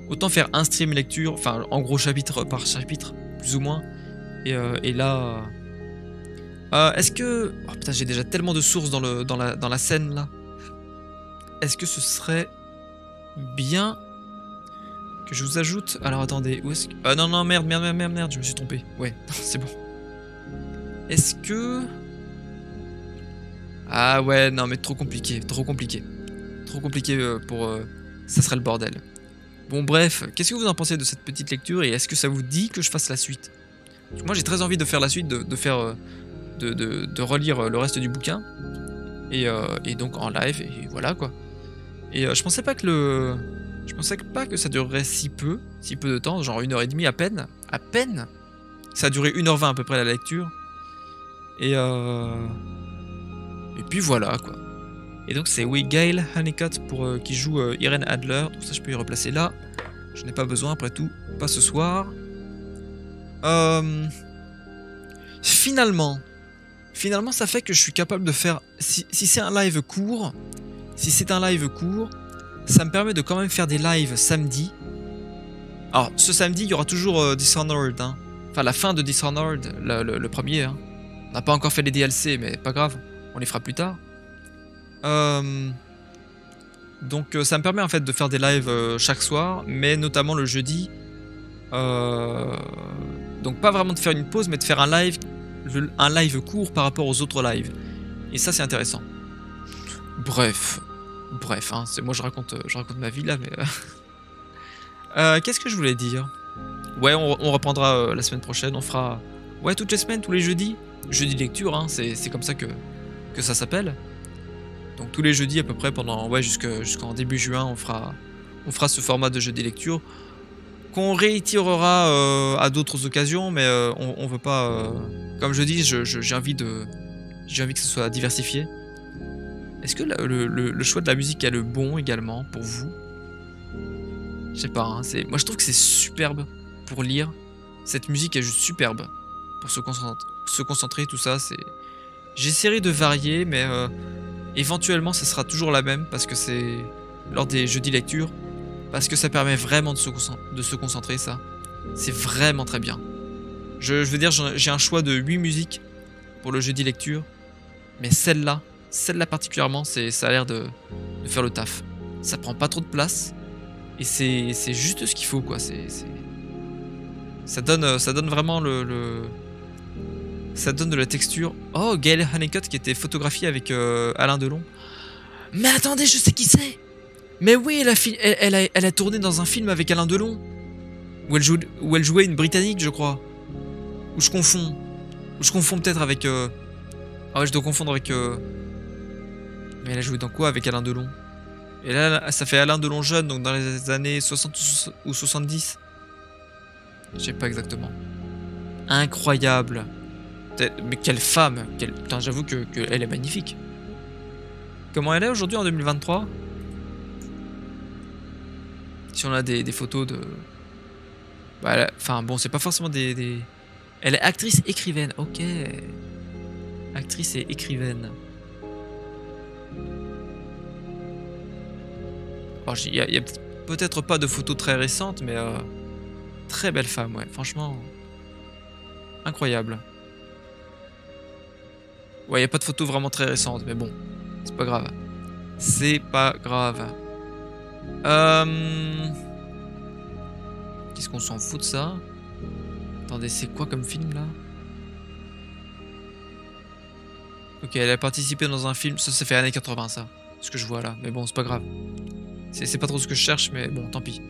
autant faire un stream lecture, enfin en gros chapitre par chapitre, plus ou moins. Et là... est-ce que... Oh putain, j'ai déjà tellement de sources dans la scène là. Est-ce que ce serait bien que je vous ajoute... Alors attendez, où est-ce que... non, merde, je me suis trompé. Ouais, c'est bon. Est-ce que... Ah ouais, non mais trop compliqué pour... ça serait le bordel. Bon bref, qu'est-ce que vous en pensez de cette petite lecture et est-ce que ça vous dit que je fasse la suite? Parce que moi j'ai très envie de faire la suite, de relire le reste du bouquin. Et donc en live, et voilà quoi. Et je pensais pas que ça durerait si peu de temps, genre 1h30 à peine. À peine. Ça a duré 1h20 à peu près la lecture. Et puis voilà quoi. Et donc c'est Gail Honeycutt qui joue Irène Adler. Donc ça je peux y replacer là. Je n'ai pas besoin après tout. Pas ce soir. Finalement ça fait que je suis capable de faire... Si c'est un live court, ça me permet de quand même faire des lives samedi. Alors ce samedi il y aura toujours Dishonored. Hein. Enfin la fin de Dishonored, le premier. Hein. On n'a pas encore fait les DLC mais pas grave. On les fera plus tard. Donc ça me permet en fait de faire des lives chaque soir, mais notamment le jeudi. Donc pas vraiment de faire une pause, mais de faire un live court par rapport aux autres lives. Et ça c'est intéressant. Bref, hein, moi je raconte ma vie là, mais qu'est-ce que je voulais dire? Ouais, on reprendra la semaine prochaine. On fera toutes les semaines, tous les jeudis. Jeudi lecture, hein, c'est comme ça que ça s'appelle. Donc tous les jeudis à peu près pendant jusqu'en début juin, on fera ce format de jeudi lecture qu'on réitérera à d'autres occasions, mais on veut pas. Comme je dis, j'ai envie que ce soit diversifié. Est-ce que le choix de la musique est le bon également pour vous? Je sais pas, hein, moi je trouve que c'est superbe pour lire. Cette musique est juste superbe pour se concentrer, tout ça. J'essaierai de varier, mais éventuellement ça sera toujours la même parce que c'est lors des jeudis lecture, parce que ça permet vraiment de se concentrer, ça. C'est vraiment très bien. Je veux dire, j'ai un choix de 8 musiques pour le jeudi lecture, mais celle-là particulièrement, ça a l'air de faire le taf. Ça prend pas trop de place, et c'est juste ce qu'il faut, quoi. Ça donne vraiment ça donne de la texture. Oh, Gail Honeycutt qui était photographiée avec Alain Delon. Mais attendez, je sais qui c'est. Mais oui, elle a tourné dans un film avec Alain Delon. Où elle jouait une Britannique, je crois. Ou je confonds. Ou je confonds peut-être avec... Ah ouais, je dois confondre avec... Mais elle a joué dans quoi avec Alain Delon? Et là, ça fait Alain Delon jeune, donc dans les années 60 ou 70. Je sais pas exactement. Incroyable. Mais quelle femme. Putain, j'avoue que elle est magnifique. Comment elle est aujourd'hui en 2023? Si on a des photos de... Bah, enfin bon, c'est pas forcément des... Elle est actrice écrivaine, ok. Actrice et écrivaine. Il y a peut-être pas de photos très récentes, mais très belle femme, ouais. Franchement, incroyable. Ouais, il y a pas de photos vraiment très récentes, mais bon, c'est pas grave. C'est pas grave. Qu'est-ce qu'on s'en fout de ça? Attendez, c'est quoi comme film là? Ok, elle a participé dans un film, ça fait années 80 ça, ce que je vois là, mais bon, c'est pas grave. C'est pas trop ce que je cherche, mais bon, tant pis.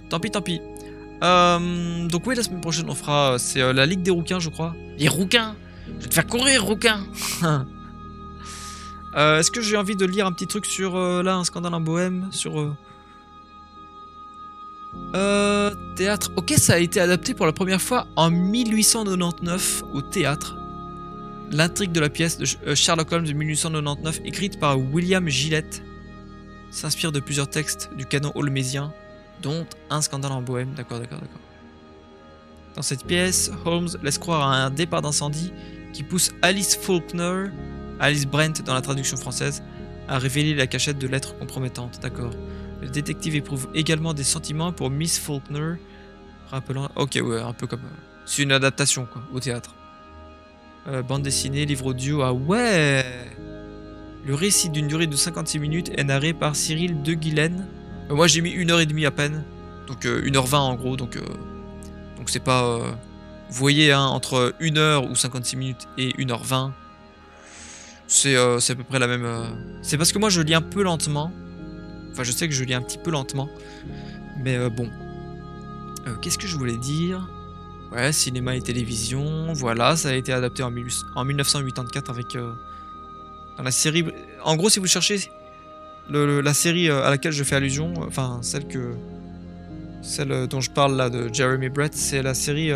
Tant pis, tant pis. Donc oui, la semaine prochaine, on fera... C'est la Ligue des rouquins, je crois. Les rouquins! Je vais te faire courir, rouquin! Est-ce que j'ai envie de lire un petit truc sur, là, un scandale en Bohème? Sur... théâtre. Ok, ça a été adapté pour la première fois en 1899 au théâtre. L'intrigue de la pièce de Sherlock Holmes de 1899, écrite par William Gillette, s'inspire de plusieurs textes du canon holmésien, dont un scandale en Bohème. D'accord. Dans cette pièce, Holmes laisse croire à un départ d'incendie qui pousse Alice Faulkner, Alice Brent dans la traduction française, à révéler la cachette de lettres compromettantes. D'accord. Le détective éprouve également des sentiments pour Miss Faulkner, rappelant... Ok, ouais, un peu comme... C'est une adaptation, quoi, au théâtre. Bande dessinée, livre audio, ah ouais! Le récit d'une durée de 56 minutes est narré par Cyril De Guilaine. Moi j'ai mis 1h30 à peine, donc 1h20 en gros, donc c'est pas... vous voyez, hein, entre 1h ou 56 minutes et 1h20, c'est à peu près la même... C'est parce que moi je lis un peu lentement, enfin je sais que je lis un petit peu lentement, mais bon. Qu'est-ce que je voulais dire? Ouais, cinéma et télévision, voilà, ça a été adapté en 1984 avec... dans la série... En gros, si vous cherchez la série à laquelle je fais allusion, enfin, celle dont je parle là, de Jeremy Brett, c'est la série...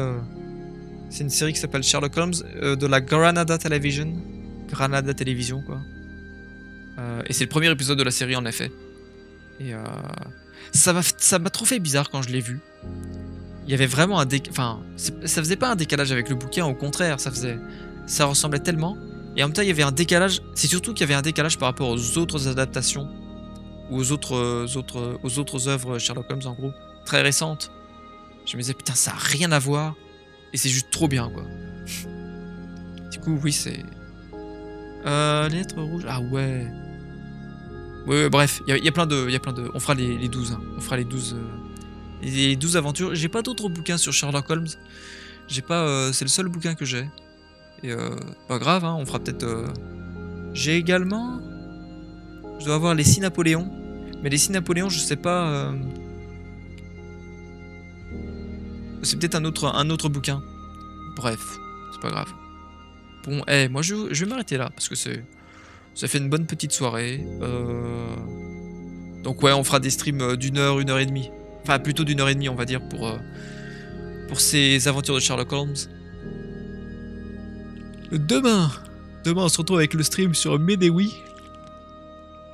c'est une série qui s'appelle Sherlock Holmes, de la Granada Television. Granada Television, quoi. Et c'est le premier épisode de la série, en effet. Et ça m'a trop fait bizarre quand je l'ai vu. Il y avait vraiment un enfin, ça faisait pas un décalage avec le bouquin, au contraire, ça ressemblait tellement. Et en même temps, il y avait un décalage. C'est surtout qu'il y avait un décalage par rapport aux autres adaptations ou aux autres œuvres Sherlock Holmes, en gros, très récentes. Je me disais putain, ça a rien à voir et c'est juste trop bien, quoi. Du coup, oui, c'est lettres rouges. Ah ouais. Ouais, bref, il y a plein de, on fera les 12. Hein. On fera les 12. Les 12 aventures. J'ai pas d'autres bouquins sur Sherlock Holmes. J'ai pas. C'est le seul bouquin que j'ai. Et pas grave, hein, on fera peut-être... J'ai également... Je dois avoir les 6 Napoléons. Mais les 6 Napoléons, je sais pas... C'est peut-être un autre bouquin. Bref, c'est pas grave. Bon, moi je vais m'arrêter là, parce que ça fait une bonne petite soirée. Donc ouais, on fera des streams d'1h, 1h30. Enfin, plutôt d'1h30, on va dire, pour ces aventures de Sherlock Holmes. Demain, on se retrouve avec le stream sur Medewi.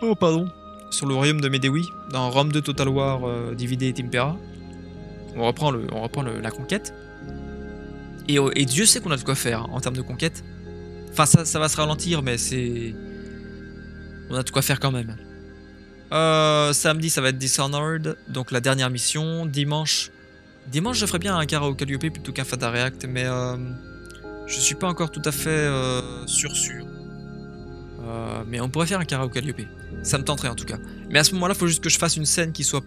Oh pardon. Sur le royaume de Medewi, dans Rome 2 Total War Divide et Impera. On reprend la conquête. Et Dieu sait qu'on a de quoi faire en termes de conquête. Enfin, ça va se ralentir, mais c'est... On a de quoi faire quand même. Samedi, ça va être Dishonored, donc la dernière mission. Dimanche, je ferais bien un Kara au Calliope plutôt qu'un Fata React, mais je suis pas encore tout à fait sûr. Mais on pourrait faire un Kara au Calliope. Ça me tenterait en tout cas. Mais à ce moment-là, il faut juste que je fasse une scène qui soit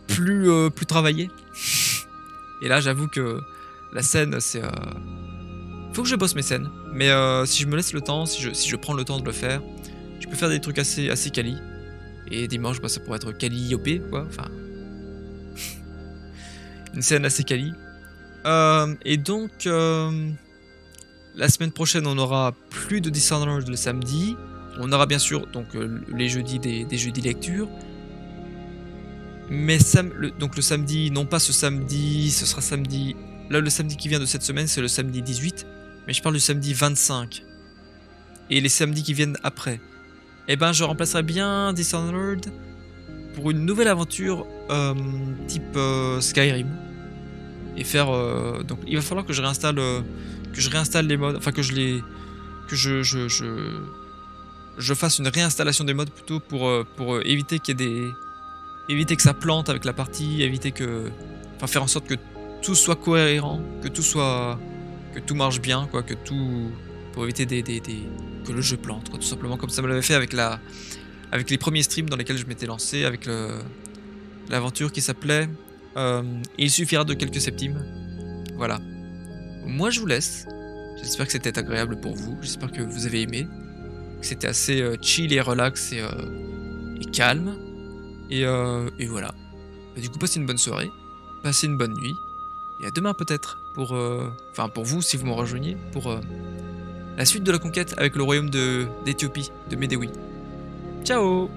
plus travaillée. Et là, j'avoue que la scène, c'est... Faut que je bosse mes scènes. Mais si je me laisse le temps, si je prends le temps de le faire, je peux faire des trucs assez quali. Et dimanche, bah, ça pourrait être quali-iopé, quoi. Enfin... une scène assez quali. Et donc... la semaine prochaine, on aura plus de Dishonored le samedi. On aura bien sûr donc, les jeudis des jeudis lecture. Mais donc le samedi, non pas ce samedi, ce sera samedi... Là, le samedi qui vient de cette semaine, c'est le samedi 18. Mais je parle du samedi 25. Et les samedis qui viennent après. Eh ben, je remplacerai bien Dishonored pour une nouvelle aventure type Skyrim. Et faire... donc, il va falloir que je réinstalle les modes, enfin que je fasse une réinstallation des modes plutôt pour éviter qu'il y ait éviter que ça plante avec la partie, enfin faire en sorte que tout soit cohérent, que tout marche bien, quoi, pour éviter que le jeu plante, quoi, tout simplement comme ça me l'avait fait avec les premiers streams dans lesquels je m'étais lancé avec l'aventure qui s'appelait Il suffira de quelques septimes. Voilà. Moi je vous laisse. J'espère que c'était agréable pour vous. J'espère que vous avez aimé. Que c'était assez chill et relax et calme. Et voilà. Bah, du coup, passez une bonne soirée. Passez une bonne nuit. Et à demain peut-être. Enfin pour vous si vous me rejoignez. Pour la suite de la conquête avec le royaume d'Éthiopie, de Medewi. Ciao!